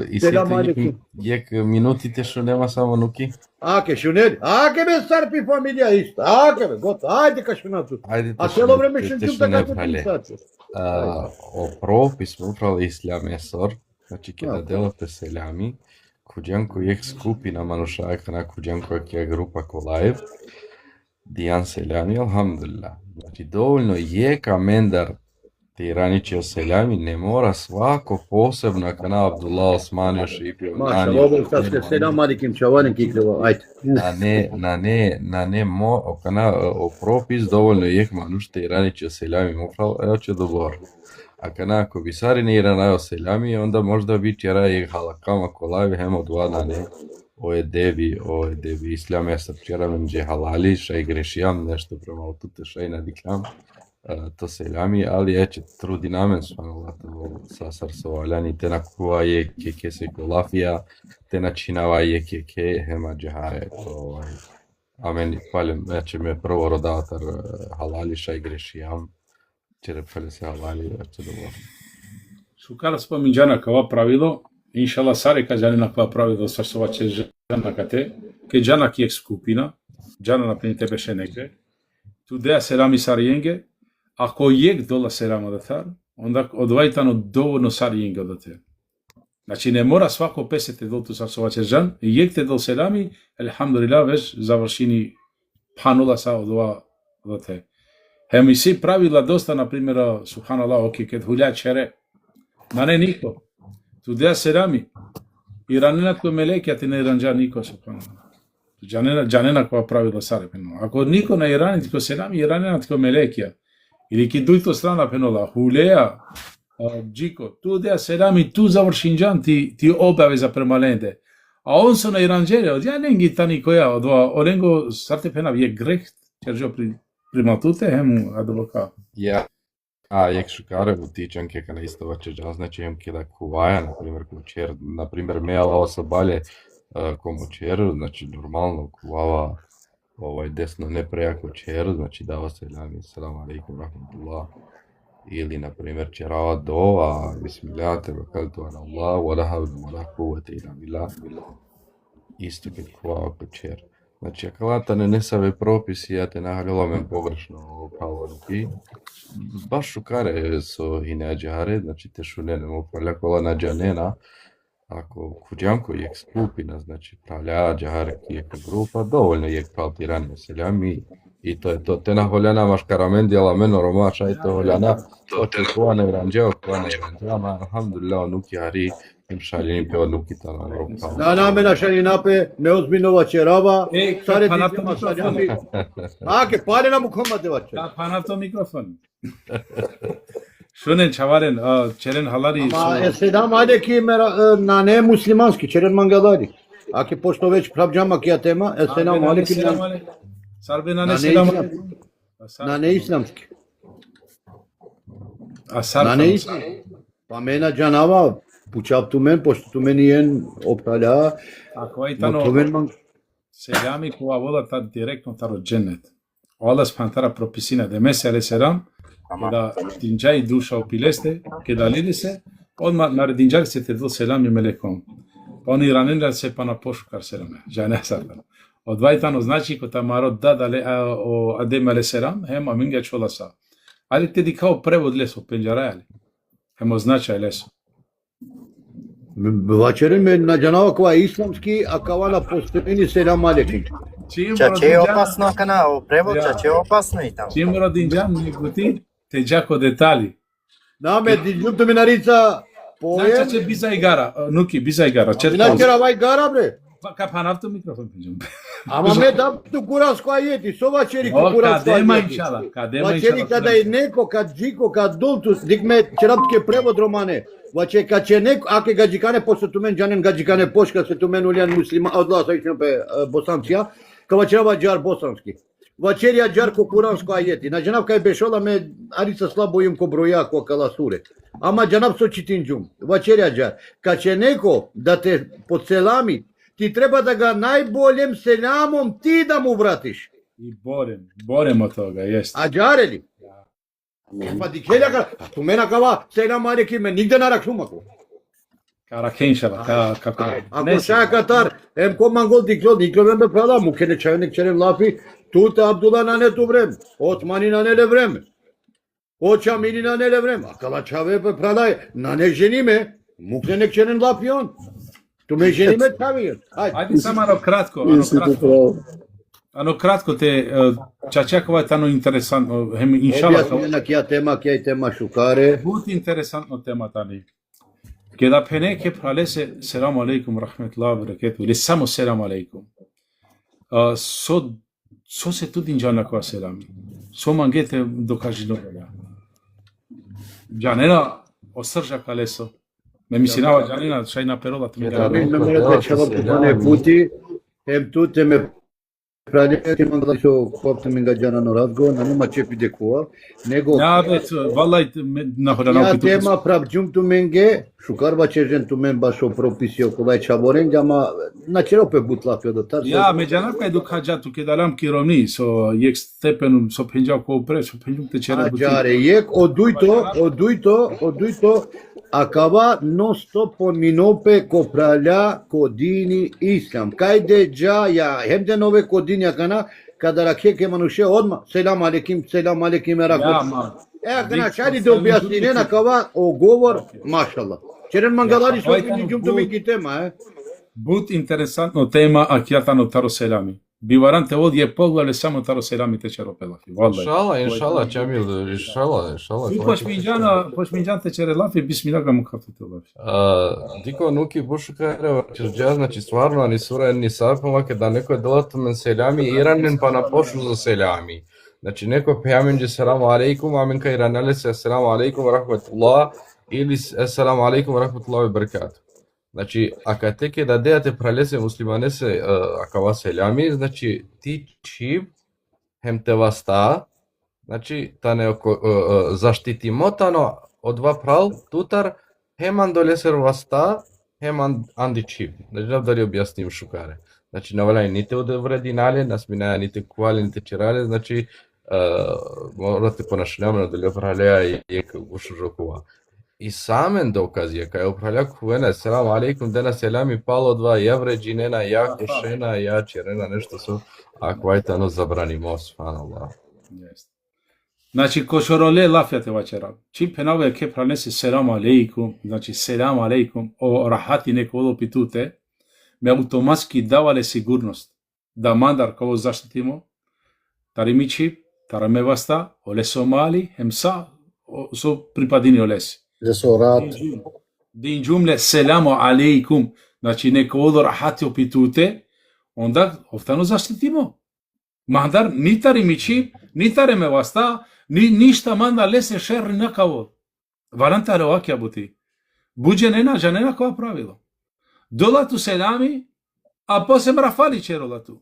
И сите јек минутите што нема само нуки. Аке шунели, аке бе сарпи фамилија иста, аке бе, готово, ајде ка шунату. А цело време шунчум така како О пропис му управа ислам есор, значи ке да делате селами, куѓанко јек скупи на манушајка на куѓанко ќе група колаев, дијан селами, алхамдулилlah. Значи доволно јека мендар Тираничио селами, не мора свако посебно кана Абдулла Османио Шипио. Маша, ovo sad ste selam alikim čavanim kikleva, ajde. На не кана о пропис доволно јек мануш Тираничио селами муфрал, ео ќе добор. А кана ако би сари не иранајо селами, онда можда би тјера и халакама колави хемо дуа на не. Ое деби ислам е срчера мен дже халали, шај грешијам нешто према отуте шај надиклам. То селами, али ече труди намен сванолата во сасар соваляни, те на кува е ке се колафија, те начинава е ке хема джехаре. Амен палем, ече ме прво родатар халали шај грешијам, чере пале се халали, ече добро. Шукар споминџана кава правило, иншала саре кажанина кава правило сарсоваче жана кате, ке джана ки ек скупина, джана например тебе беше неке, тудеа селами сариенге, ако ек дола селама да тар, онда одвајтано доволно сариенге да те. Значи не мора свако 50 дол ту сарсоваче жан, ек те дол селами, елхамдулила веш завршини панула са одва да те. Хем и си правила доста, например, субханаллах, оки кет хуља чере, на не нико. Тудеа селами. Иранинат кој мелекијат и не иранџа нико, субханаллах. Джанена која правила саре пено. Ако нико на иранит кој селами, иранинат кој мелекија. Или ки дујто страна пенола, хулеа, джико, тудеа селами, ту завршинџан ти обавеза према ленде. А он со на иранџере, од ја ненги тани која, од оренго сарте пена, е грех, чержо prima tutte hem advocat. Ja, a jak šukare utičanke, kana isto vače znači hem kida kuvaja, na primjer mejala osobale komu čeru, znači normalno kuvava desno ne prejako čeru, znači dava se ilami, salamu alaikum, rahmatullah, ili na primjer čerava dova, bismillah, tevakaltu ala Allah, wala havlu, wala kuvvete ila billah, isto kad kuvava kod čeru. Znači, ako latane ne save propisi, ja te nahalila men pogrešno pravo ruki. Baš šukare so i nađare, znači te šunene mu pravlja na džanena. Ako kuđanko jek skupina, znači pravlja džahare jeka grupa, dovoljno jek pravti ranije seljami. I to je to. Te naholjana maš karamendijala meno romaša i to holjana. To te kuane ranđeo, alhamdulillah, nuki hari. Им шалени пева нукита на Европа. На мене шали напе, неозбинова черава, саре дитјама саѓами. Ке паре на мукомаде ваче. Та панато микрофон. Шунен чаварен, черен халари. Ама седам ајде ки на не муслимански, черен мангадари. Ке пошто веќе правџама кија тема, седам ајде ки Сарбе на не седам. На не исламски. А сарбе. На не исламски. Па мена џанава Pučap tu men, pošto tu meni jen optalja. Ako je tano seljami koja voda ta direktno taro džennet. Allah spantara propisina de mesele seram, da dinđaj duša upileste, ke dalili se, odmah na dinđaj se te do selam i melekom. Oni ranila se pa na pošukar selame, žene sardan. Odvajtano znači ko tamaro da dale o adem ale seram, hema minga čola sa. Ali te di kao prevod leso penđarajali. Hemo značaj leso. Вачерен ме наџанава кога исламски, а кава на постепени селам алейкум. Чаче е опасно кана, превод чаче е опасно и таму. Чим родинџан никути, те джако детали. Наме дијунто ми нарица поем. Чаче биза игара, нуки биза игара. Начера вај гара бре. Капан авто микрофон пиџам. Ама ме дам ту кураско ајети, со вачери кураско ајети. Вачери када е неко, кад джико, кад долтус, дикме черапке превод романе. Ваче каче неко, аке гаджикане посто тумен джанен гаджикане пошка се тумен улијан муслима, одла са ично пе босанција, ка вачерава џар босански. Вачерија џар ко куранско ајети. На џанав кај бешола ме арица слабо им ко броја ко каласуре. Ама џанав со читинџум. Вачерија џар. Каче неко да те подселами, ти треба да га најболем селамом ти да му вратиш. И борем од тога, јест. А џаре ли? Па дикелја ка, ту мена кава селам алейкум ме нигде на раксумако. Каракеншала, како. Ако шаја катар, ем ко мангол дикло ме прада, му кене чајник черем лапи, тута Абдула на нето време, Отмани на неле време, Очамини на неле време, а кала чаве пе прадај, на не жениме, му кене черен лапи он. Tu me ženime tavijem. Ajde samo ano kratko te čačakova je tano interesantno. Inšala. Objasnjena kja tema šukare. Buti interesantno tema tani. Kada peneke pralese selamu alaikum rahmetullahi wa barakatuh. Ili samo selamu alaikum. So se tu dinđana koja selami. So mangete dokaži dobra. Janela osrža kaleso. Me misinava Janina, šajna perola tu mi da. Me morate čava pitane puti, em tu te me pradjeti mangala so kopte mi gađana no razgovor, na nima čepi dekua, nego... Ja, bet, valaj, nahoda ja tema pravđum tu menge, šukarba čežen tu men baš o propisi okolaj čavoren, jama na čerope butlapio do tar. Ja, me džanab kaj dok hađa tu kedalam kironi, so jek stepenum, so penđav ko pre, so penđum te čere buti. Ađare, jek oduj to, acaba non sto po minope copralea codini islam. Kajde džaja, hem de nove codini akana, kada rakhe ke manushe odma, selam alekim, rahmet. Akana šali da objasnine na kava o govor, mašallah. Čeren mangalari su ovdje to mi tema, But interesantno tema, a kjatano taro selami. Bivarante ovdje poglale samo taro selami te čeropelafi. Inšallah, Čamil, inšallah. Pošminđan te čerelafi, bismillah ga mu kapite lafi. Diko nuki bušu kare, čerđa, znači stvarno, ani sura, ni sarpamake, da neko je delatu men seljami, iranen pa na pošu za seljami. Znači neko pejaminđe selamu alaikum, amin ka iranele se selamu alaikum wa rahmatullah, ili selamu alaikum wa rahmatullah wa barakatuh. Znači, ако теке да дејате пралесе муслимане се акава селями, значи ти чип хем те васта, значи та не заштити мотано од два прал тутар хем андолесер васта, хем анди чип. Значи дали објасним шукаре. Значи навалај ните одеврединале, насминаја ните куале, ните чирале, значи морате понашljamo дали опралеа и гушу жокува. И самен доказ je, kaj je upravljak Huvena, selam alaikum, dena selami palo dva javređinena, ja kušena, ja čerena, nešto su, a kvajtano zabranimo, subhanallah. Znači, ko šorole lafjate vačera. Čim penave ke pranese selam alaikum, znači selam alaikum, o rahati neko odopitute, me automatski davale sigurnost da mandar kao zaštitimo, tarimići, tarame vasta, ole Somali, hemsa, su pripadini olesi. Din jumle selamu alaikum, znači neko odo rahati opitute, onda oftano zaštitimo. Mandar ni tarimići, ni tareme vasta, ništa mandar lese šerri nakavo. Varantare ovakja buti. Buđe nenađa nenakova pravilo. Dolatu selami, a posem rafali čerolatu.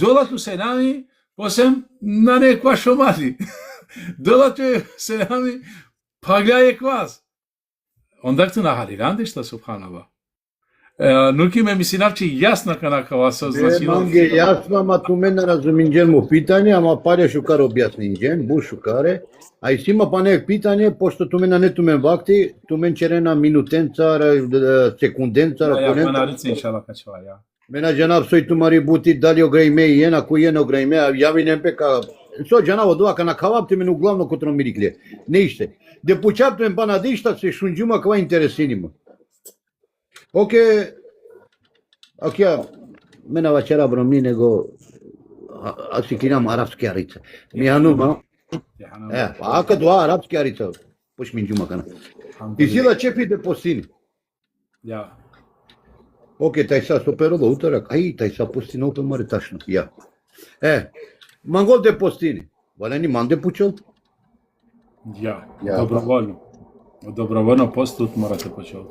Dolatu selami, posem na nekva šomali. Dolatu selami, paglaje kvaz. Onda tu nahalirande šta subhanallah. Nuki me misinači jasna kanakava sa znači. Mange jasna, ma tu mene razuminđemo pitanje, ama pare šukar objasninđen, bu šukare. A i sima pa nek pitanje, pošto tu mene ne tu men vakti, tu men čerena minutencara, sekundencara, Ja manarice inšala kačva, ja. Mena janab soi tumari buti dali ogrejme jena, ko jena ogrejme, a javi nempeka. So janab odva kana kavapte menu glavno kotro miriklje. Ne ište. De pučaptem pa nadišta se šunđuma kva interesinima. Ok, ja, mena vačera bromni nego asikinam arapske arice. Mi hanuma, pa aka dva arapske arice, pošminđuma kana. I sila čepi de postini. Ja. Ok, taj sa stopero do utorak, aj, taj sa postino opet mare tačno, ja. Mangol de postini, valeni man de pučal? Ja, dobrovoljno. Dobrovoljno postut morate početi.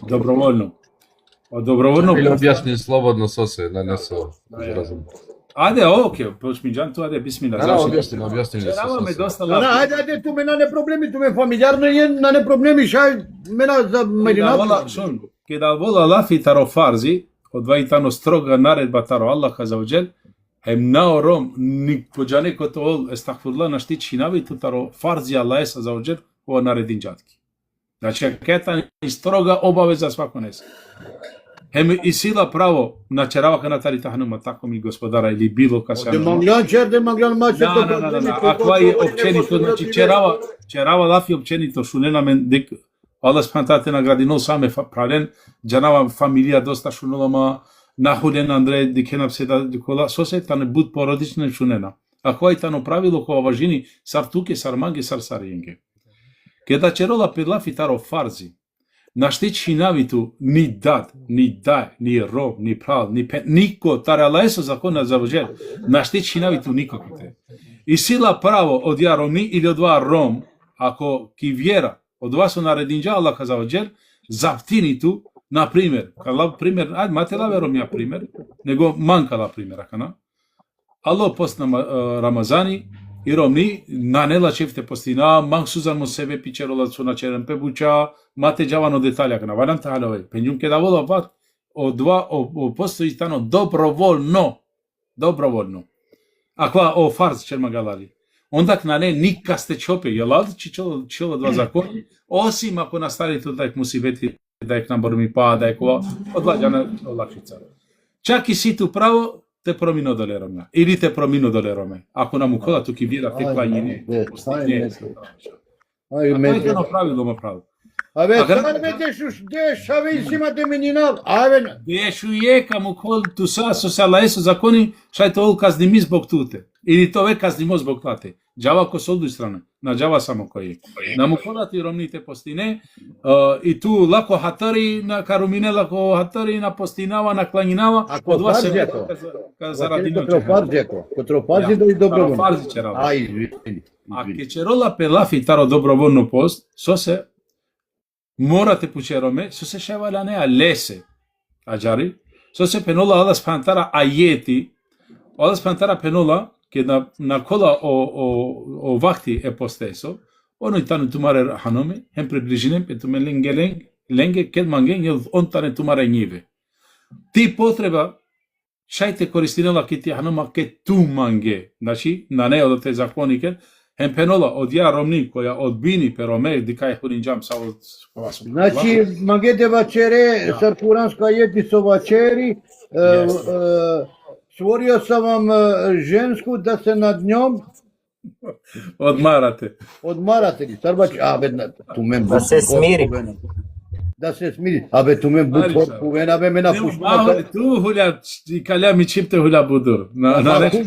Dobrovoljno. Dobrovoljno. Ili objasni slobodno sose, ne so. Ajde, ok, pošminđan tu, ajde, bismillah. Objasni se. Ajde, tu mena ne problemi, tu me familjarno je, na ne problemi, šaj, mena za medinatu. Šun, kada vola lafi taro farzi, odvajitano stroga naredba taro Allah azawajal, hem naorom, pođane ko to, estagfirullah, našti činavi tu taro farzi Allah azawajal, ovo naredin džatki. Znači, ketan je stroga obaveza svako nese. Hem i sila pravo načerava kana tari tahnuma tako mi gospodara ili bilo ka se. De manglan mače. Akva je općenito, znači čerava lafi općenito šunena men dik Allah spantate nagradino same pralen, džanava familija dosta šunolama, nahulen Andrej dikenap seda dikola, sose tane bud porodične šunena. Akva je tano pravilo ko važini sar tuke, sar mange, sar sarijenge. Kada čerola pedlafi taro farzi, našti činavitu ni dat, ni daj, ni rob, ni prav, ni pen, niko, tare Allah zakona zavođel, našti činavitu nikako te. I sila pravo od ja romni ili od dva rom, ako ki vjera, od dva su naredinđa Allah zavođel, zaptini tu, na primjer, primjer, ajde, mate la verom ja primjer, nego mankala primjera, kana? Allah post na Ramazani, i romni, na nela čefte postina, mang suzan sebe pičerola su na čeren pebuča, mate džavano detalja, kana varam tahalove, penjum ke da vola vat, postoji tano dobrovoljno. Akva o farz čerma galali. Ондак на не никак сте чопе, јалад чило два закони, осим ако наставите да ек мусивети, да ек наборми па, да ек ова, одладјана олакшица. Чак и сите право, те промино доле роме. Или те промино доле роме. Ако нам ухода туки вида, те клањине. Ајде, направило ма право. Абе, сад бе деш, абе, симате мининал, абе. Дешу јека му кол ту са со салаесо закони, шајте ол казними због туте. Или тоа казнимо због тате. Джава ко солду страна, на джава само кој. На му колати ромните постине, и ту лако хатари на карумине, лако хатари на постинава, на кланинава, од вас се заради Котропарџи да и доброволно. Фарзи черала. А, извини. А ке черола пелафи таро доброволно пост, со се morate pucerome, so se ševala ne a lese, ađari, so se penola ala spantara ajeti, ala spantara penola, che na kola o vakti e posteso, ono i tane tumare hanome, hem približinem, pe tume lenge, kel mangen, jel on tane tumare njive. Ti potreba, šajte koristinela ki ti hanoma ke tu mange, znači, na ne od te zakonike, hem penola od ja romni koja odbini per ome di kaj hurinjam sa od vas. Значи магете вачере саркуранска јети со вачери, створио сам вам женску да се над њом Odmarate. Одмарате ли? Сарбач, абе, ту мен Да се смири. Да се смири. Абе, ту мен бутор повена, бе, ме напуштува. Tu hulja, kalja mi čipte hulja budur.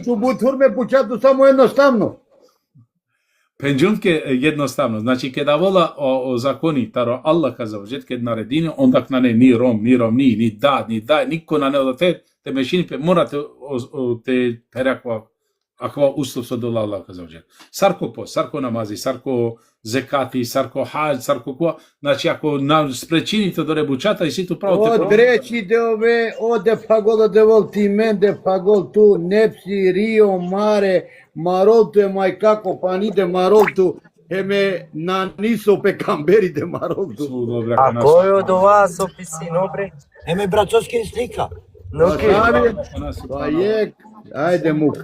Ту бутор ме пучато само едноставно. Пенџунке jednostavno. Znači, kada vola o zakoni, taro Allah kazao, žet kad naredini, ondak na ne ni rom, ni da, niko na ne odate, te mešini pe morate te perakva, akva uslov so dola Allah kazao žet. Sarko post, sarko namazi, sarko zekati, sarko hađ, sarko kua, znači ako nam sprečinite do rebučata i si tu pravo te pravo. Odreći de ove, ode pagolo de volti men, de pagol tu, nepsi, rio, mare, maroltu e mai kako panide maroltu e me na niso pe camberi de maroltu. A кој од вас описи нобре? Еме брацовски слика. Pa je, ajde muk.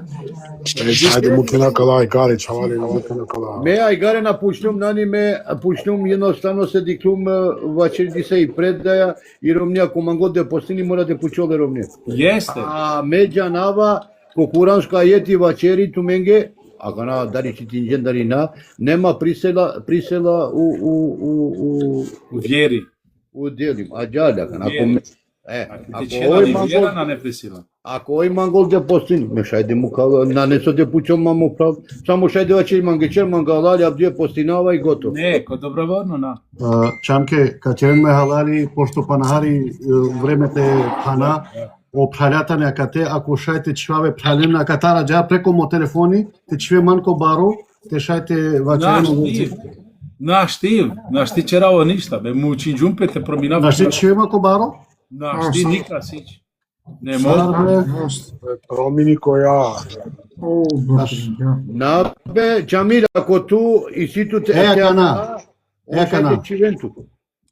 Ajde muke na kala, gari, čavali, muke na kala. Me ajgare na pušnjom, nani me pušnjom jednostavno se diklum vačeri se i predaja i romnija komangod de postini mora de pučole romnije. Jeste. A međa nava, kokuranska jeti vačeri tu menge, ako na dari čitinđen dari na, nema prisela u vjeri. U djelim, a džalja, ako oi mangol de postin, me šajde mu kao, na neso de pućom mamo prav, samo šajde vačeri mangećer mangalali, abdje postinava i gotovo. Ne, ko dobrovoljno na. Čamke, kad me halali, pošto panahari vremete pana, o praljatane akate, ako šajte čvave praljene akatara dža preko mo telefoni, te čve manko baro, te šajte vačeri. Naš ti čeravo ništa, be mu činđumpe te prominava. Naš ti čve manko baro? Naš ti nikad sić. Ne može. Promini koja. Nabe, Čamil, ako tu i si tu te... on šajde čiventu.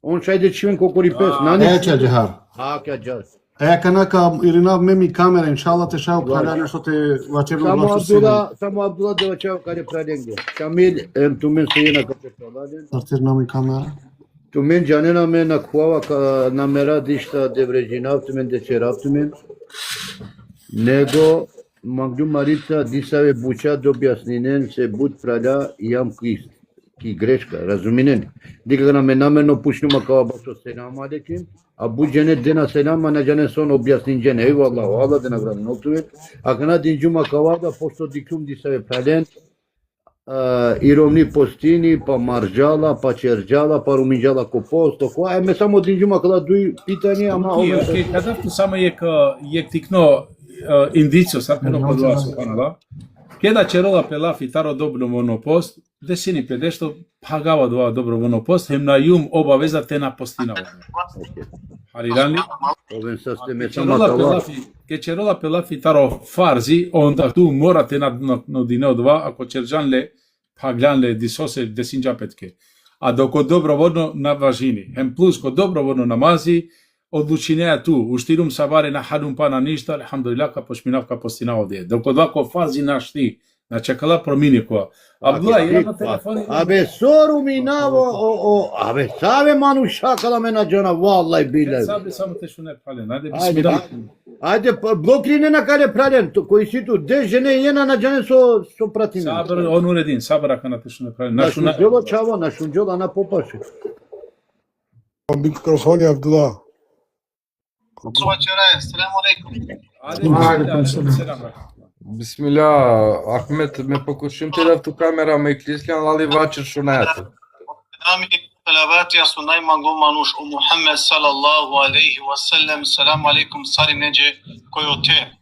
On šajde čiven kokori pes. Eća džahar. Aka džar. Kana ka Irina memi kamera, inšala te šao pralja nešto te vačerno glasu sili. Samo Abdullah de vačeo kare praljenge. Čamil, tu men se jedna kate praljen. Sartirna mi kamera. Tu men janena me na kuava ka namera dišta de vređinavtu men de čeravtu men. Nego Magdu Marica disave buća dobjasninen se bud pralja jam ki greška, razuminen. Dika ga me namerno pušnjuma kao baso selam alekim, a bud jene dena selama na jene son objasnin jene, eyvallah, Allah dena gradin otuvet. A kana dinđuma kao da pošto diklum disave praljen, i romni postini, pa maržala, pa čerđala, pa ruminđala ko posto, ko, me samo dinđuma kada duj pitanje, ama ove... Kada tu samo je tikno indicio, sarkano kod vas, kada čerola pelafi taro dobrovoljno post, desini pedešto pagava dva dobrovoljno post, hem na jum obaveza te na postina. Halilani? Ke čerola pelafi taro farzi, onda tu morate na dineo dva, ako čerđanle, pagljanle, disose, desinđa petke. A dok dobrovoljno na važini, hem plus kod dobrovoljno namazi, odlučinea tu, u štirum savare na hadum pa na ništa, alhamdulillah, ka pošminav ka postina ovdje. Dok ovako fazi našti Значи кала промени која. Абдула ја на телефони. Абе сору минаво абе саве ману шакала ме на џана валлај биле. Сабе само те што не пале, најде Ајде, бисмилла. ајде блокрине на каде прален, кој си ту, де жене јена на џане со пратиме. Сабр он уредин, сабр ака на те што не прави. На шунџело чаво, на шунџело на попаше. Микрофони Абдула. Бисмилля, Ахмет, ме покушимте да ту камера ме клискан лали вачер шунајате. Салавати ја су најмангу мануш у Мухаммед салаллаху алейхи ва саллем. Салам алейкум сари неđe кој оте.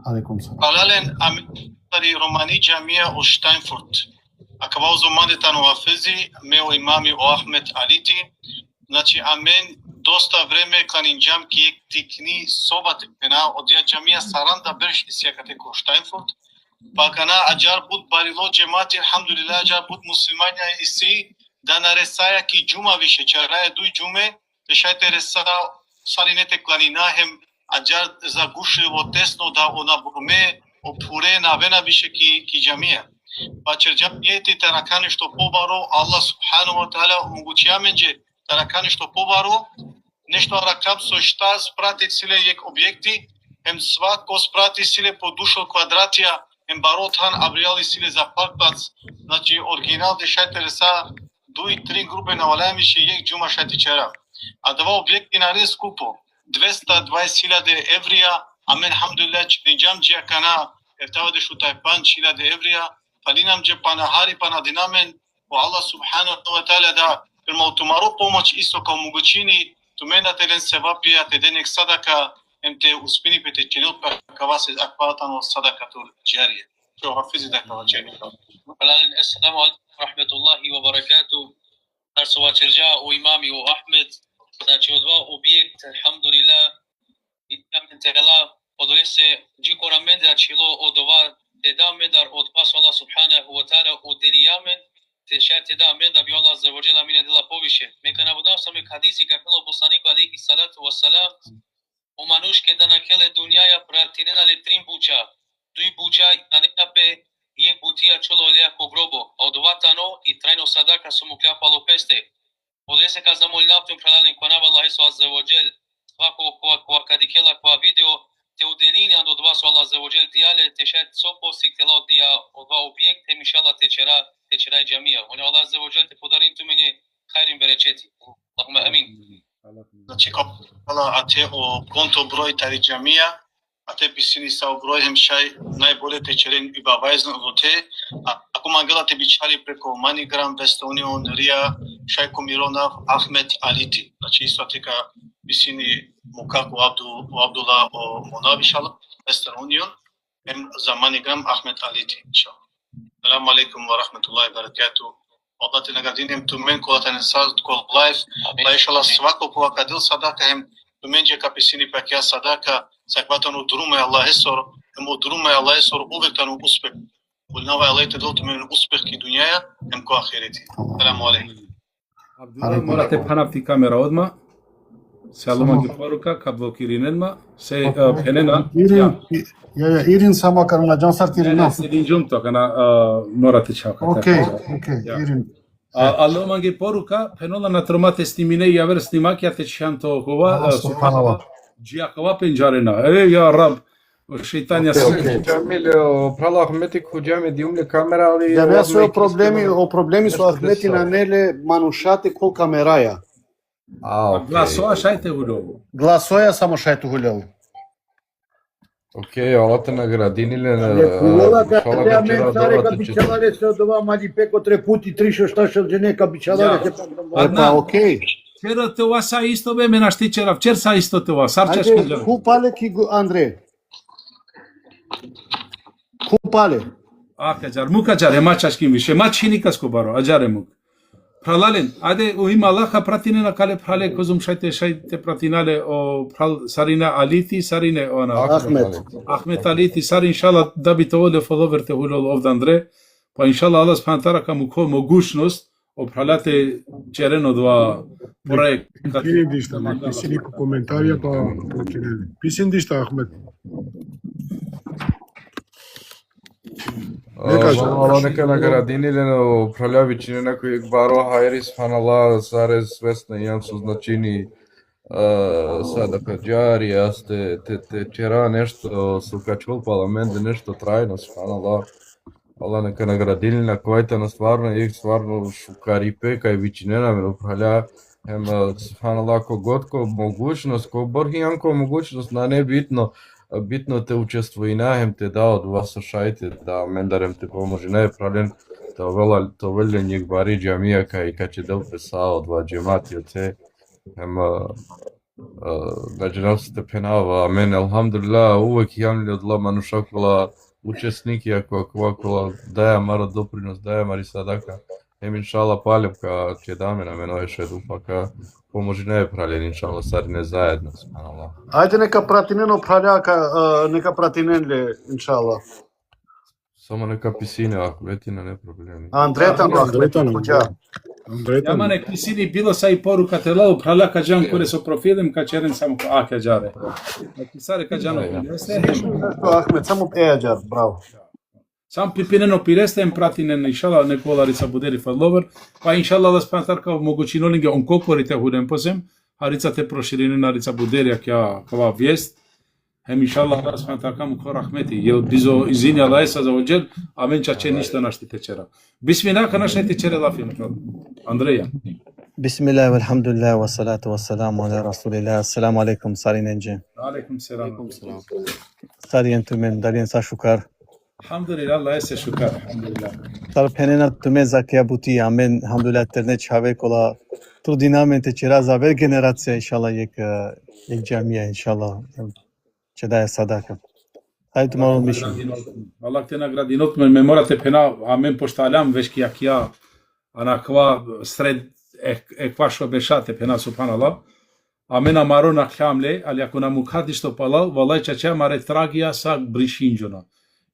Алейкум салам. Алален амитари Romani џамија у Штайнфурт. Акаваузу мандетану афези мео имами у Ахмет Алити. Значи амен доста време кланин џам ки тикни собат пена од ја џамија саранда берш исјакате ко Штайнфурт. Пакана аџар буд барило џемати алхамдулилlah аџар буд муслимања иси да наресаја ки џума више чараја дуј џуме тешајте реса саринете кланинахем аџар за гушево тесно да она бурме опуре на вена више ки џамија. Па черџамијети таракани што побаро Аллах субхану ва таала омогучијаменџе таракани што побаро нешто ракам со штаз прати силе јек објекти ем свако спрати силе по душо квадратија ем баротхан абријали силе за паркплац. Значи оригинал дешајте реса дуј три групе на валајмиши јек џума шати чера. А два објекти на не скупо 220.000 еврија, амен хамдулилlah ниџам џија кана ертаваде шутај 5.000 еврија, фалинам џе панахари панадинамен во Аллах субхану ва таала да према тумаро помоќ исто као могучини туменате ден севапија те денек садака ем те успини пете чинил кава се акватано садакату џарија. Што хафизи да кава џарија. Алален ассаламу алейкум рахметуллахи ва баракату. Тарсова черџа у имами у Ахмед. Значи од два објект алхамдулилlah и камен тегала одолесе џикора меда чило од ова те да медар од пас Аллах субханаху ва таала од делијамен те шарте да мен да би Allah azza wa jalla mine dela poviše. Meka navodao sam nek hadisi kako poslaniku alejhi salatu wassalam o manuške da na kele dunjaja pratirena le trim buča. Duj buča na nekape je butija čolo lea ko grobo. A od vatano i trajno sadaka su mu kljapalo peste. Ovdje se kad zamolnavtim pralalen konava Allah azza wa jalla svako koja kadikela koja video te udelini od vas Allah azza wa jalla dijale te šet sopo siktela od dia od dva objekte inshallah te čeraj џамија. Он Allah azza wa jalla te подарим ту мене хајрин беречети. Аллахума амин. Значи кала ате о конто број тари џамија, ате писини са број хем шај најболе те черен и бавајзно од те. Ако мангала те бичали преко MoneyGram, Western Union, Ria, Шајко Миронов, Ахмет Алити. Значи исто така писини мукаку Абдула о Монавишала, Western Union, ем за MoneyGram Ахмет Алити. Иншаллах. Салам алейкум ва рахметуллахи ва баракату. Allah te nagradinem tu men kola te nesal kol life. La inshallah svako kola kadil sadaka hem tu men je kapisini pa kja sadaka sakvatanu drume Allah esor hem drume Allah esor uvek tanu uspeh. Ulnava Allah te dol tu men uspeh ki dunjaja hem ko ahireti. Salam alejkum. Abdullah morate panapti kamera odma. Se aloma ge poruka ka blokirinenma se penena. Ирин само кај на џансар тирина. Седин џумто кана morate чака. Океј, Ирин. Алома ге порука пенола на тромате снимине јавер снимаќа те чанто кова. Субханаллах. Џија кова пенџарена. Ја раб. Шејтања се. Џамиле, прала Ахмети ку џаме диумле камера али. Ја се проблеми со Ахмети на неле манушати кол камераја. Гласоа шајте хулел. Гласоја само шајте хулел. Океј, ала те наградиниле на Кулела кај мен царе ка бичаларе се од ова мади пеко тре пути три што жене ка бичаларе се Па океј. Вчера те ова са исто бе ме наштичера, вчер са исто те ова, сарчаш ке гледам. Купале ки Андре. Купале. Акаџар, мукаџар, емачаш ким више, мачиникас кобаро, аџаре мук. Пралален, аде у има Аллаха пратине на кале прале козум шајте пратинале о сарина Алити, сарине она Ахмет Алити, сари иншалла да би те оле фоловерте хулол овде Андре, па иншалла Аллах субхана тара каму ко могушност о пралате черено два проект. Писини дишта, писини ко коментарија па прочинели. Писини дишта Ахмет. Вала нека наградиниле на управлявичи некои баро хайрис фанала зарез свесна имам со значини садака џарија те вчера нешто со качул парламент нешто трајно фанала. Вала нека наградили на којта на стварно шукарипе кај вичинена ме управља фанала коготко могуćност, ко борхијанко могуćност на небитно bitno te učestvojinahem te dao dva sošajte da mendarem te pomoži najpravljen to velje njeg bari džamija kaj će da upesao dva džemati od te da dženav se te penava amen alhamdulillah uvek javnili od la manušakvala učesniki ako daja mara doprinos daja mari sadaka inšala paljevka će dame na meno još jedu pa pomoži najpravljen inšala sarine zajedno subhanallah. Ајде нека пратинено праљака, нека пратиненле, иншалла. Само нека писине, ако ветина не проблеми. Андретан, куќа. Јама не писини било са и порука те лау праљака џан коре со профилем качерен само ко аке џаре. Написаре каџано. Ахмет, само ејаџар, браво. Сам припинено пирестен пратинен иншалла некола рица будери фадловер, па иншалла да спантарка могучинолинге он кокорите худен посем, а рица те проширine на рица будерија кава виест. Hem inşallah da spantарка му ко рахмети. Јел бизо извини Аллах за оџел, амен чаче ништа нашти течера. Бисмилlah ка нашти течера лафим. Андреја. Bismillah walhamdulillah wa salatu wa salamu ala rasulillah. Assalamu alaikum sarinenje. Alaikum selam. Sarien tumen darien sa shukar. Alhamdulillah Allah ese shukar. Alhamdulillah. Tar penena tumen zakia buti amen. Alhamdulillah terne chave kola trudinamente chera zaver generacija inşallah yek camiya inşallah. Čedaje sadaka. Хајде тумаро мишље. Аллах те награди нот ме морате пена амен пошталам вешки јакија анаква сред еквашо бешате пена субханаллах. Амен амаро на хјамле, али ако на мукади што палал, валај чача маре трагија са бришинџона.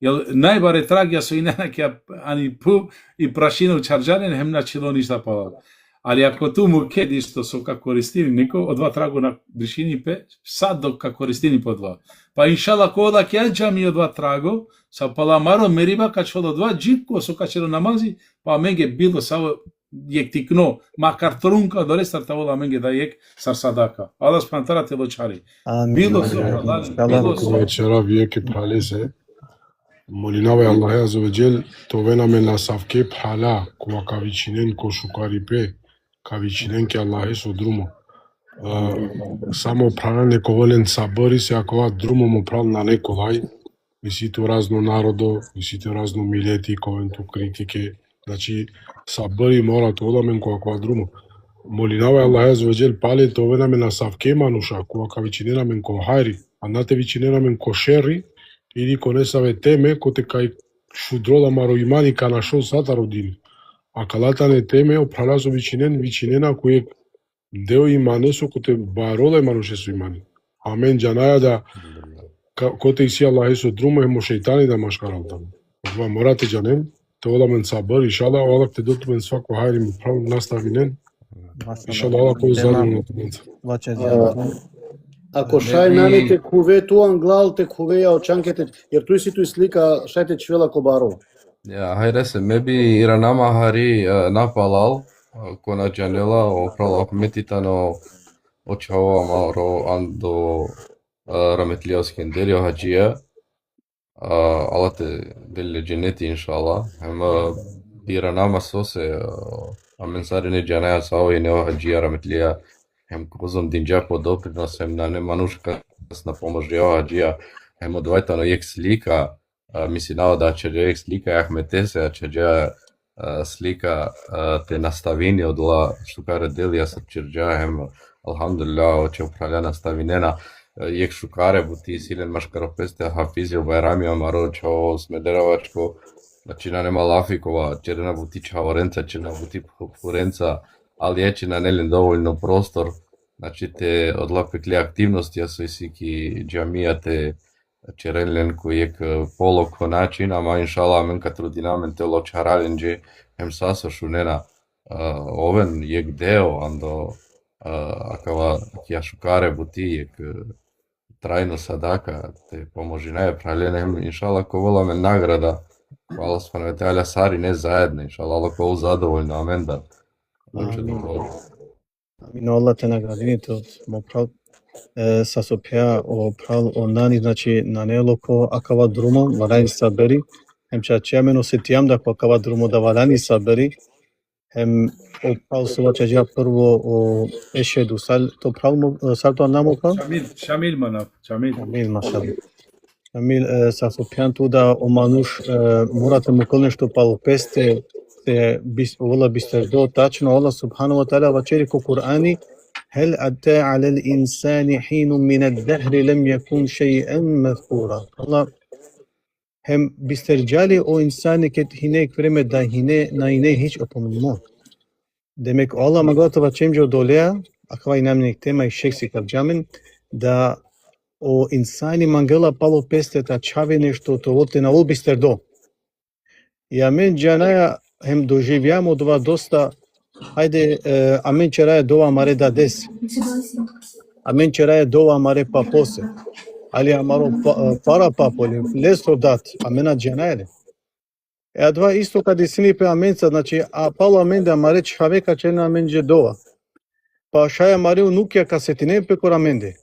Јел најбаре трагија со инена ќе ани пу и прашино чарџанен хем на чило ништа палал. Ali ako tu mu kedi što su ka koristili niko, od dva tragu na brišini pe, sad dok ka koristini po dva. Pa inšala ko da kja mi od dva trago, sa palamaro meriba ka čelo dva džipko su ka čelo namazi, pa menge bilo sao jek tikno, makar trunka do restarta vola menge da jek sar sadaka. Allah spantara te ločari. Bilo su bilo su. Večera vijeke pralese, molinava Allah azza wa jal, to vena me na savke phala, ko kavičinen ko šukari pe, kavičinen ke Allah su drumo. Само правил нековолен сабори се ако друмо му правил на неколај, висито разно народо, висито разно милети, ковенту критике, значи сабори мора тодамен која друмо. Молинава Аллах азza wa jal пале товенамен на савке мануша, која кавичиненамен ко хајри, а нате вичиненамен ко шерри, или ко не саве теме, коте кај шудрола маро имани кана шо сата родини. А калата не теме, опралазо вичинена кој Deo imane su kote barole manushe su imani. Amen janaya da kote isi Allah su drumo hemo šeitani da maškaral tamo. Ova morate janen, te ola men sabor, inšallah, ola te dotu men svako hajri mi prav nastavinen. Inšallah, ola koju zadnju na to. Ако шај наните куве туан глал те куве ја очанкете, jer tu si tu slika šajte čvela kobarova. Ja, hajde se, mebi Iranama hari napalal, ko na janela oprala metitano očava maro ando rametliosken delio hađija alate delle dženeti inšala hema bira nama sose amen sarine džanaja sao i neo hađija rametlija hem kozom dinđa po doprinos hem na ne manuška na pomož jeo hađija hem odvajtano jek slika misinao da će jek slika jahmetese a će slika te nastavini od la šukare delija sa čirđajem, alhamdulillah, oče upravlja nastavinena, jek šukare buti silen maškaropeste hafizi u Bajrami amaro čao smederavačko, znači na nema lafikova, čerena buti čavorenca, čerena buti furenca, ali ječina nelen dovoljno prostor, znači te odlapekli aktivnosti, a su isiki džamija te čerenlen kojek poloko način, ama inšala men kad trudinamen te ločaralenđe, hem saso šunena oven jek deo, ando akava kja šukare buti jek trajno sadaka, te pomoži najpravljene, hem inšala ko vola men nagrada, Hvala Subhanahu wa ta'ala, Sari, ne zajedno, inšallah, Allah ko zadovoljno, amen da. Amin, Allah te nagradi, to smo prav sa sopja o prav onani, znači na neloko akava drumo, varani saberi, hem čačemeno se tijam da akava drumo da varani saberi, hem o prav sova ja prvo o ešedu, to prav sal to namo prav? Šamil mana, Šamil. Šamil, mašallah. Šamil, sa sopjan tu da o manuš morate mu nešto palo peste, والله بيستردو تاچنا الله سبحانه وتعالى وچيري كو قرآني هل أتى على الإنسان حين من الدهر لم يكن شيئا مذكورا الله هم بيسترجالي او إنساني كت هنيك فريمة دا هنه هيچ أپومنمو demek Allah maglatova čemđo dolea akva i namnik tema i šeksi kapđamen da o insani mangela palo peste ta čave nešto to vote na ol bisterdo i amen džanaja hem doživljamo dva dosta, hajde, amen čeraje dova mare da des, amen čeraje dova mare pa pose, ali amaro para pa polje, lesto dat, amena džanaje. A dva isto kad je sinipe amenca, znači, a palo amen da mare čhaveka čena amen dže dova, pa šaja mare unukja kasetine pekor amende,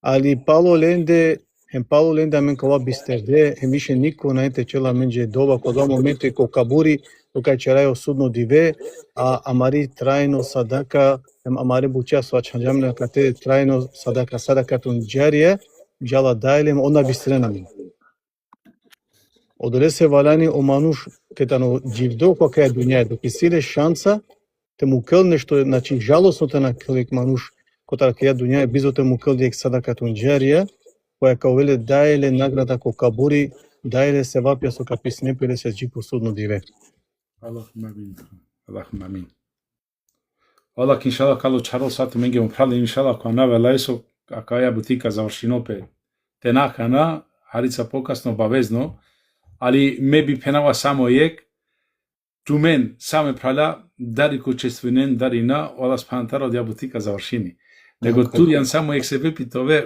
ali palo lende, hem palo lende amen kova bisterde, hem više niko na ente čela amen dže dova, kod dva momente ko kaburi, Tukaj čerajo sudno dive, a amari trajno sadaka, amari bučja svačanjamna kate trajno sadaka tun džarije, jala dailem ona bistrenami. Odre se valani o manuš ketano dživdo koka je dunja, dok sile šansa te mu kel nešto, znači žalosno te na kelek manuš kota je dunja je bizo te mu kel dek sadaka tun džarije, koja kao vele daile nagrada ko kaburi, daile se vapja so kapisne pele se džipu sudno dive. Allahumma amin. Allahumma amin. Allah inshallah kalo čarol satu menge uprali inshallah ko navela eso akaja butika završino pe tenakana harica pokasno obavezno, ali me bi penava samo jek tumen same prala dari kučestvenen darina Allah spantaro dia butika završini. Nego tu jan samo jek se vipitove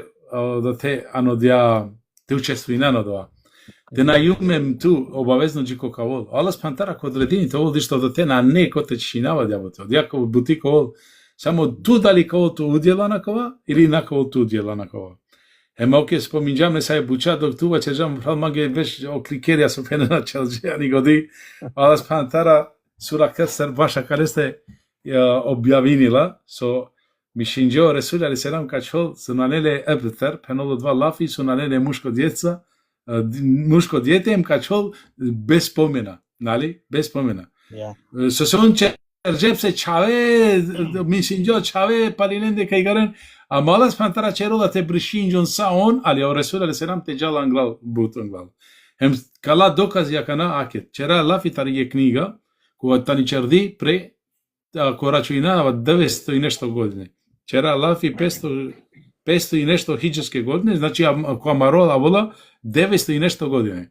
da te anodia te učestvina doa. Te na jumem tu obavezno džiko kavol. Allah spantara kod redini to ovdje što da te na neko te činava djavote. Odjako butik ovdje samo tu dali kavol tu udjela na kava ili na kavol tu udjela na kava. Ema oke spominjam ne saj buča dok tu vačežam pral mage već o klikerija su pene na čelže ani godi. Allah spantara sura Kesar vaša kaleste objavinila so mišinđo Resul ali selam kačol sunanele ebter penolo dva lafi sunanele muško djeca muško dijete im kačol bez spomena, nali? Bez spomena. So se on čerđep se čave, misinđo čave palinende kaj garen, a mala spantara čerola te brišinđon sa on, ali o Resul ali selam te džala anglal, but anglal. Hem kala dokaz jakana aket. Čera lafi tari je knjiga, koja tani čerdi pre koračuina 900 i nešto godine. Čera lafi 500 i nešto hidžarske godine, znači koja marola vola 900 i nešto godine.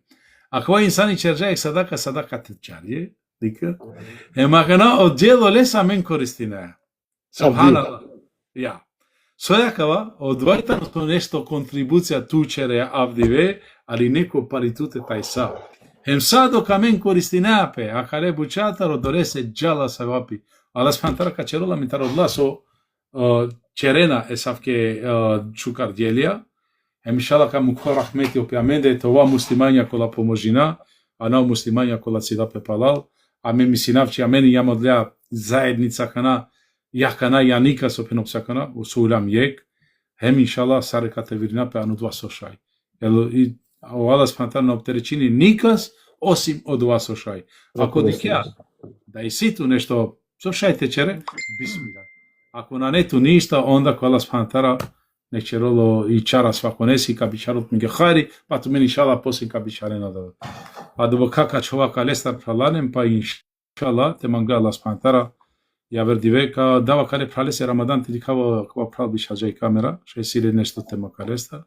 A koja insani čerđajek sadaka te čarje, dika, makana odjelo lesa men koristina. Subhanallah. Ja. Sojakava, odvajtano smo nešto kontribucija tučere avdive, ali neko paritute taj sa. Hem sado kamen koristina pe, a kare bučataro dorese džala sa vapi. Allah spantara kačerola mi taro odlaso čerena esavke čukar djelija, inshallah ka mu ko rahmeti opiamende to ova muslimanja kola pomožina, a na muslimanja kola si da pepalal, a me misinavči, a meni jamodlja zajednica kana, jakana janika sopenopsa kana, usulam jek, hem inshallah sarekate virina pe anu dva sošaj. Jel, Allah spantar na opterećini nikas, osim od dva sošaj. Ako dikja, da i si tu nešto, sošajte čere, bismillah. Ako na netu ništa, onda ko Allah spantara nek će rolo i čara svako nesi, ka bi čarot mi gehari, pa tu meni šala poslije ka bi čare nadava. A dobo kaka čovaka lestar pralanem, pa inšala, te manga Allah spantara, ja verdive, ka dava kare prale se Ramadan, ti kava pral bi šađaj kamera, še sile nešto tema ka lestar.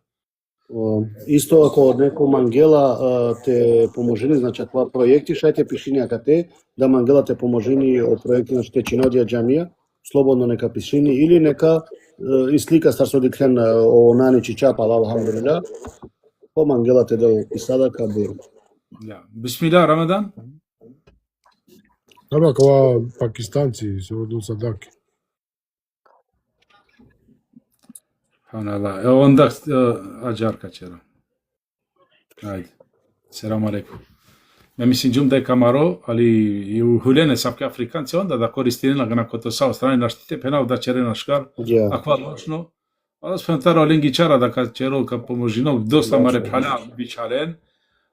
Isto ako neko mangela te pomožini, znači akva projekti, šajte pišini akate, da mangela te pomožini o projekti, znači te činodija džamija, slobodno neka pišini ili neka излика стар со диклен о нани чичапа алхамдулилlah. Помангелате да и садака би Да. Бисмилlah, Рамадан. Треба кога пакистанци се одат садаки. Hanallah. Onda acar kaçera. Haydi. Selam aleyküm. Ja mislim da je Kamaro, ali i u Huljene sapke Afrikanci onda da koristili na koto sa strane naštite penal da čere na škar. Akva lošno. Ali smo taro lingičara da kad čero ka pomožinog dosta mare prana bičaren.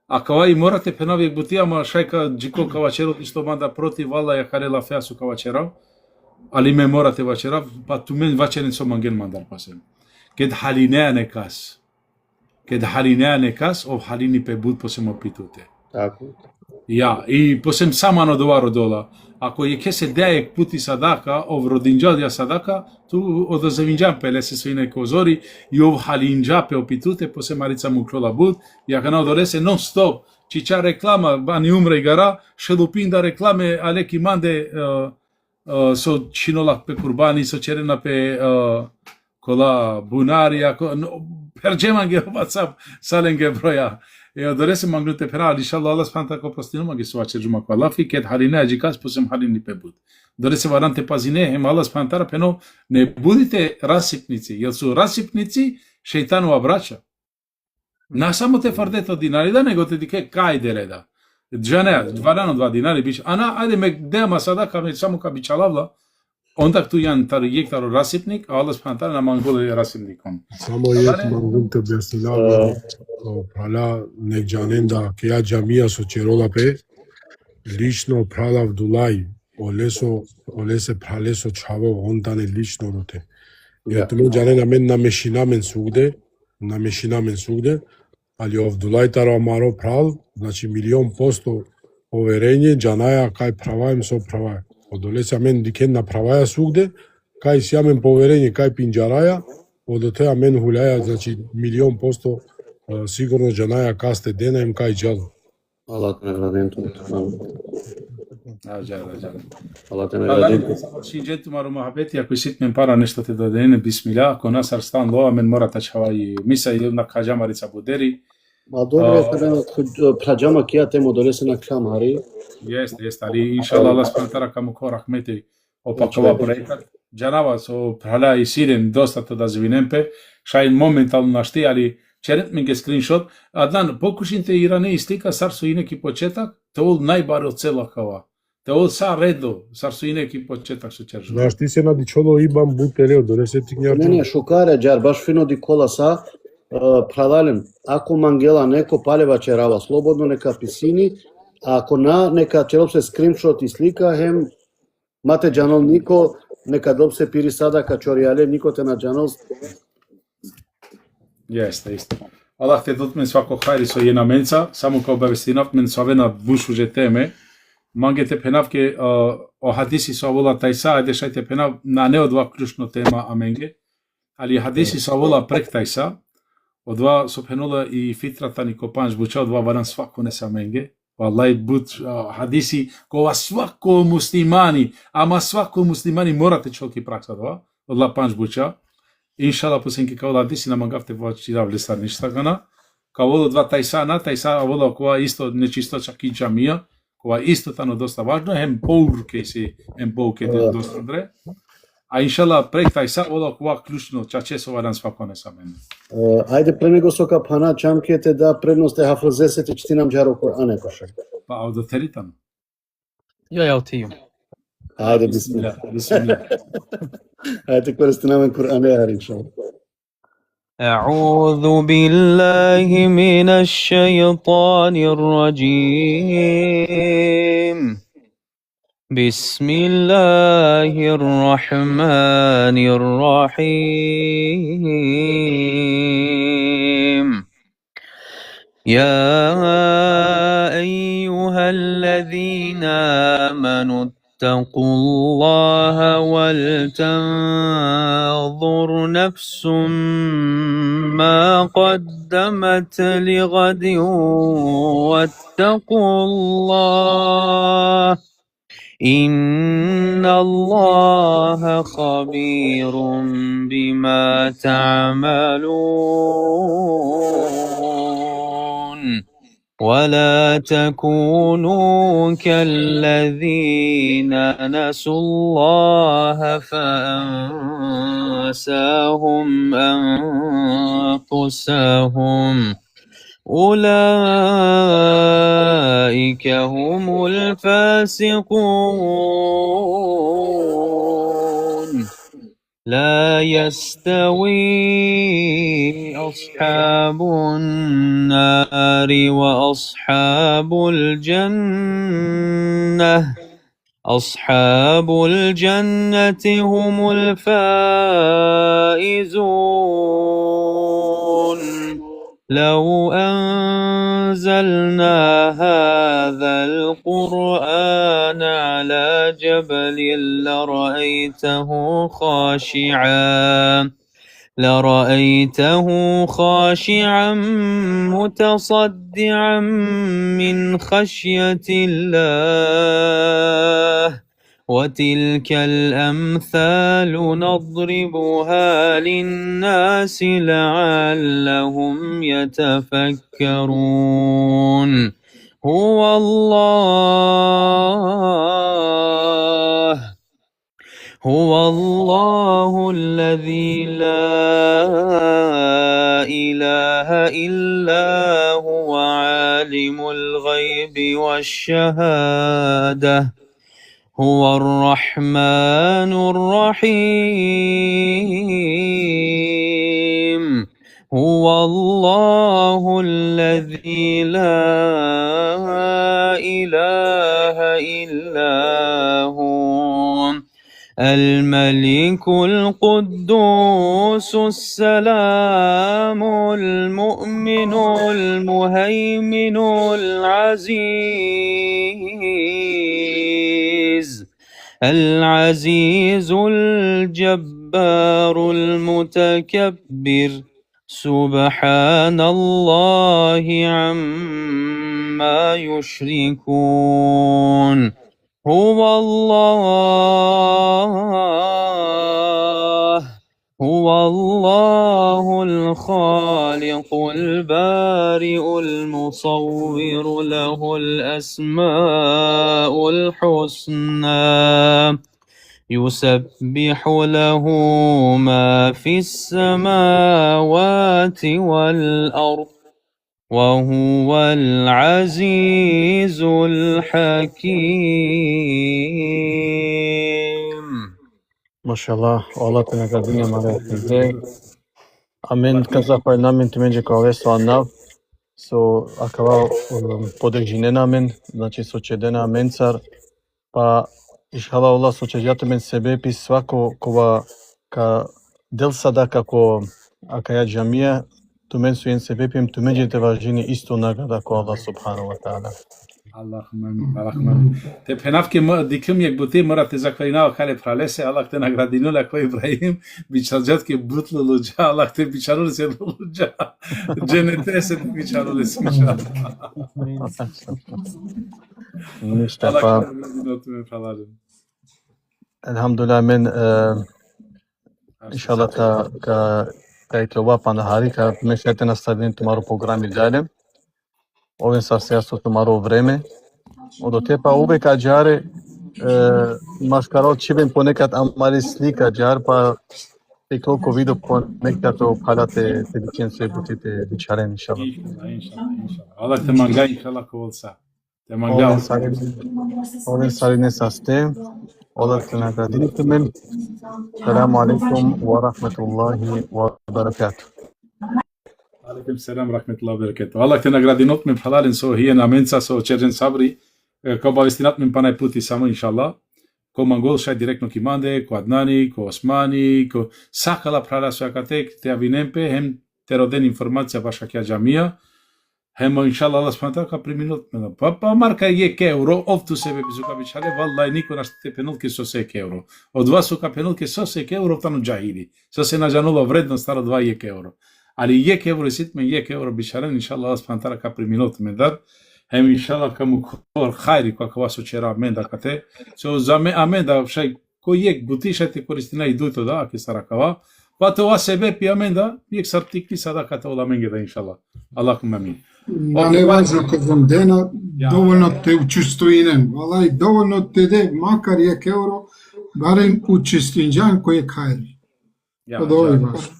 A kao i morate penavi butijama šajka džiko kao čero isto manda protiv vala je karela feasu kao čero. Ali me morate vačera pa tu men vačerin so mangen mandar pasem. Kad haline nekas. Kad haline nekas o halini pe bud posemo pitute. Tako. Ja, i posem samano dovaro dola. Ako je ke se dejek puti sadaka, ov rodinđadja sadaka, tu odozavinđam pele se svine kozori i ov halinđa pe opitute, posem marica mu krola bud, i ako na odorese non stop, čiča reklama, bani umre gara, šelupinda reklame, aleki mande so činola pe kurbani, so čerena pe kola bunarija, perđemange WhatsApp, salenge broja. Doresc să mă înglute pe ral, inshallah Allah spanta că prostinu mă găsu acel juma cu Allah, fi că haline agicați posem halini pe bud. Doresc să vă arante pazine, hem Allah spanta pe nou, ne budite rasipnici, el su rasipnici, šeitanul abraća. Na samo te fardeto dinari, da nego te dike kajdere da. Džanea, 2 dinari bić, ana, ajde me dema sadaka, me samo ka bićalavla, onda tu jedan tar rasipnik, a Allah spanta na mangole rasipnikom. Само јет мангун те објаснила прала нек џанен да ке ја џамија со черолапе лично пралав дулај олесе прале со чаво онтане лично роте. Ја туме џанен амен намешинамен сугде, али ов дулај таро амаро прал, значи 100% поверење џанаја кај праваем со правај. Одолесе амен дикен на праваја сугде, кај си амен поверење кај пинџараја, одоте амен хулјаја, значи 100% сигурно џанаја касте дена им кај џал. Allah te nagradim tu. Acar. Allah te nagradim. Și gentul mă muhabeti, ako sit men para nešto te dodene, bismillah, ako nas ar stan loa men mora ta čhavai misa ili na kajamarica buderi. Ma dobro, prađama kija temo dolese na kramari. Jeste, ali inshallah Allah spantara kamo ko rahmeti opakova projekat. Džanava so prahala i siren dosta to da zvinempe, šajn momentalno našti, ali čerent mi ge screenshot. Adnan, pokušinte irane slika, sar su i neki početak, to ol najbar od cela kava. To ol sa redo, sar su i neki početak su čeržu. Знаеш, ти се надичоло ибам бутеле, донесе ти њарчу. Не, шукаре, џар, баш фино ди кола са, пралален, ако мангела неко палева черава, слободно нека писини, а ако на, нека чероп се скриншот и слика, хем, мате џанол нико, neka dob se piri sada ka čorijale, niko te na džanost. Jeste. Allah te dot men svako hajri so jedna menca, samo kao obavestinov men savena bušu že teme. Mange te penavke o hadisi so vola tajsa, ajde šajte penav na ne odva ključno tema amenge, ali hadisi so vola prek tajsa, odva so penula i fitratani kopanj buča, odva varan svako ne samenge. Wallahi but hadisi kova svako muslimani, ama svako muslimani morate čolki praksa dva, odla panč buča. Inshallah posenki kao hadisi na mangafte vačira vlistar ništa gana. Kao volo dva tajsa vola kova isto nečisto čak i džamija, kova isto tano dosta važno, hem pouke si, hem pouke te dosta dre. A inshallah prek tajsa vola kova ključno, čačeso varan svako ne samen. Ajde pre nego soka pana čamkete da prednoste hafrzesete čtinam džaro Kur'ane košak. Pa ovdje teritan. Ja otiju. Ajde, bismillah. Ajde koristi namen Kur'ane, inshallah. أعوذ بالله من الشيطان الرجيم بسم الله الرحمن الرحيم يا أيها الذين آمنوا اتقوا الله ولتنظر نفس ما قدمت لغد واتقوا الله إن الله خبير بما تعملون ولا تكونوا كالذين نسوا الله فأنساهم أنفسهم أولئك هم الفاسقون لا يستوي أصحاب النار وأصحاب الجنة أصحاب الجنة هم الفائزون لو أنزلنا هذا القرآن على جبل لرأيته خاشعا متصدعا من خشية الله وتلك الأمثال نضربها للناس لعلهم يتفكرون هو الله الذي لا إله إلا هو عالم الغيب والشهادة هو الرحمن الرحيم هو الله الذي لا إله إلا هو الملك القدوس السلام المؤمن المهيمن العزيز الجبار المتكبر سبحان الله عما يشركون هو الله الخالق البارئ المصور له الأسماء الحسنى يسبح له ما في السماوات والأرض وهو العزيز الحكيم Mashallah, Allah te nagradio Maria. Amen. Каза парламент менџе кога со Анав, со акава подежинена амен, значи со чедена аменцар, па иншалла Аллах со чеѓато мен себе пи свако кога ка дел сада како акаја џамија, ту мен со ен себе пим ту менџе те важини исто награда ко Аллах субхану ва таала. Allahumma. Te penavke dikim jak buti mora te zakvainao kale pralese Allah te nagradinu la ko Ibrahim bichajat ke butlu luja Allah te bicharul se luja cennete se bicharul se Mustafa. Elhamdülillah men inşallah ka това панахари, ка мешате наставим тумаро програми дале. Овен са сега со тумаро време. Одо тепа увек аджаре маскаро чибен понекад амари слика джар па те колко видо понекад то палате те дичен се бутите дичарен иншалла. Allah te manga inşallah kovolsa. Te manga. Овен сарине састе. Allah te nagradini temen. Selamu alaikum wa rahmatullahi wa barakatuh. Alaikum selam rahmetullahi wa barakatuh. Allah te nagradinot me halalen so hije na menca so čerđen sabri kao bavestinat me panaj puti samo inšallah. Ko mangol šaj direktno ki mande, ko Adnani, ko Osmani, ko sakala prala so akatek te avinempe hem te roden informacija vaša kja džamija. Hemo inšallah Allah spanta ka priminut me. Pa marka je euro, ovtu sebe bizuka bičale, vallaj niko naš te penulke so se euro. Od vas su ka penulke so se euro tanu džahili. So se nađanulo vredno staro 2 euro. Ali 1 euro sitme 1 euro bičalen, inšallah Allah spanta ka priminut me dar. Hem inšallah kamu kor khairi kako vas učera amenda kate. So zame amenda šaj ko jek butišajte koristina i duto da, ake sarakava. Pa to vas sebe pi amenda, jek sartikli sada kate ola mengeda inšallah. Allahumma amin. Ма не важно кога дена, доволно те учествуинен. Валај, доволно те де, макар 1 евро, барем учествинџан кој е кајри. Од овој важно.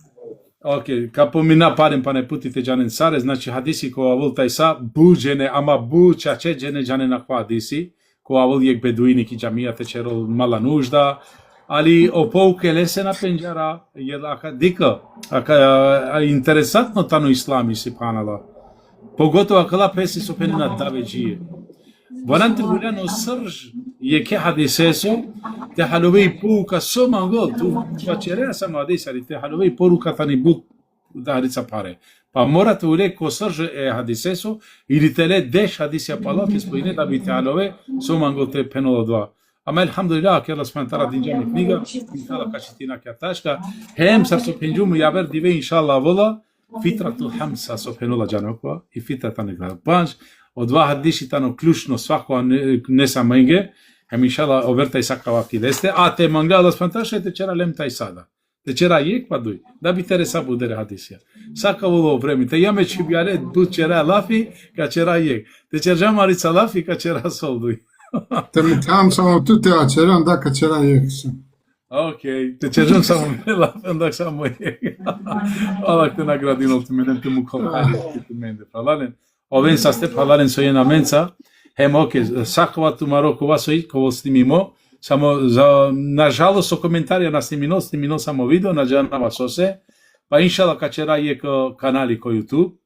Океј, ка помина парен па не путите джанен саре, значи хадиси која вол тај са, бу джене, ама бу чаче джене джане на која хадиси, која вол јек бедуини ки джамијате черол мала нужда, али опоуке лесе на пенџара, ака дика, ака интересантно тано ислами субханала. Поготоа кала песи со пенена давеџие. Варанте гуляно срж е ке хадисесо, те халовеј пука со мангол, ту бачереа сам хадисари, те халовеј порука тани бут да хадиса паре. Па морате уле ко срж е хадисесо, или теле деш хадисија пала, ке споине да би те халове со мангол те пеноло два. Ама елхамдулилlah, ке Allah subhanahu динџани книга, иншалла качитина ке ташка, хем сар со пенџуму јавер диве иншалла вола, фитратул хамса со пенола джаноква, и фитратане град панш, од два хадиси тано клучно свако не са менге, хем иншалла овертај сакава ки десте, а те манга Allah subhanahu те чера лем тај сада. Те чера јек па дуј, да би тере са будере хадисија. Сака воло време, те јаме чибјале ду чера лафи, ка чера јек. Те чержа марица лафи, ка чера сол дуј. Те ми там само туте, а черан да ка чера јек сам. Океј, те чержам само лафи, да само јек. Allah те наградин од мене, те му колхали, те мене фалален. Овен са сте фалален со една менца, хем океј, сакава тумаро кова со и, кова снимимо, само за нажалост со коментарија на снимино само видео на джанава со се, па иншала качера јек канали ко YouTube,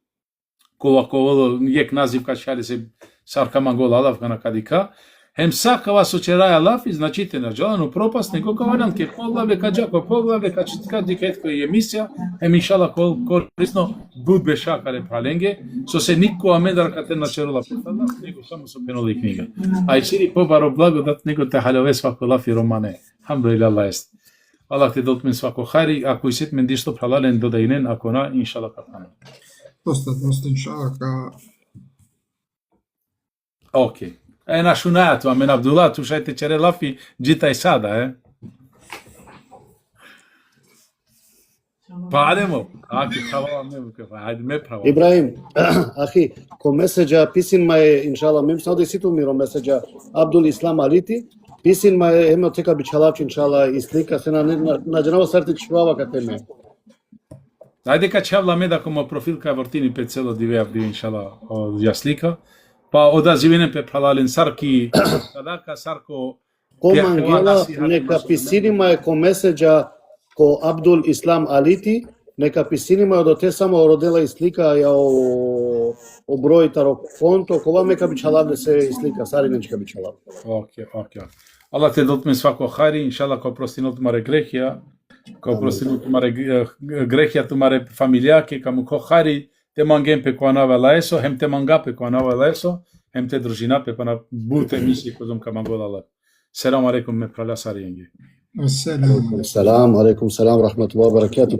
кова јек назив качари се сарка мангол алав кана кадика, хем сакава со чераја лафи, значите на джалано пропаст, него каванам ке поглаве каджако, поглаве качитка дикетко и емисија, хем иншала корисно буд бешакаре праленге, со се нико амедар кате на черола петала, него само со пеноли книга. А и сири побаро благодат, него те халове свако лафи романе. Хамдулилlah Allah ест. Allah те дотмен свако хари, ако и сет мен дишто пралален додајнен, ако на, иншала катана. Доста, иншала ка... Океј. На шунајату, амен Абдулла, ту шајте чере лафи, джитај сада, Па адемо, аки хавала ме, ајде ме право. Ибраим, ахи, ко меседжа писин мај, иншалла, мем снади ситу миро меседжа Абдул Ислам Алити, писин мај емо тека бичалавч, иншалла, и слика се на джанава сарти чувава кате ме. Ајде ка чавла ме да комо профил ка вортини пет цело диве авди, иншалла, ја слика. Па одазивенен пе пралален сарки, садака сарко... Ко мангела, нека писинима е ко меседжа ко Абдул Ислам Алити, нека писинима до те само родела и слика ја о бројтаро конто, кова мека бичалавле се и слика, саринечка бичалавле. Океј. Allah те дотме свако хари, иншалла ко простинот маре грехија, ко простинот маре грехија ту маре фамилија, каму ко хари, те мангем пе која нова лаесо, хем те манга пе која нова лаесо, хем те дружина пе пана буте мисли козом ка манголала. Селам алейкум ме праля сариенги. Алейкум салам, рахматуллах, баракату,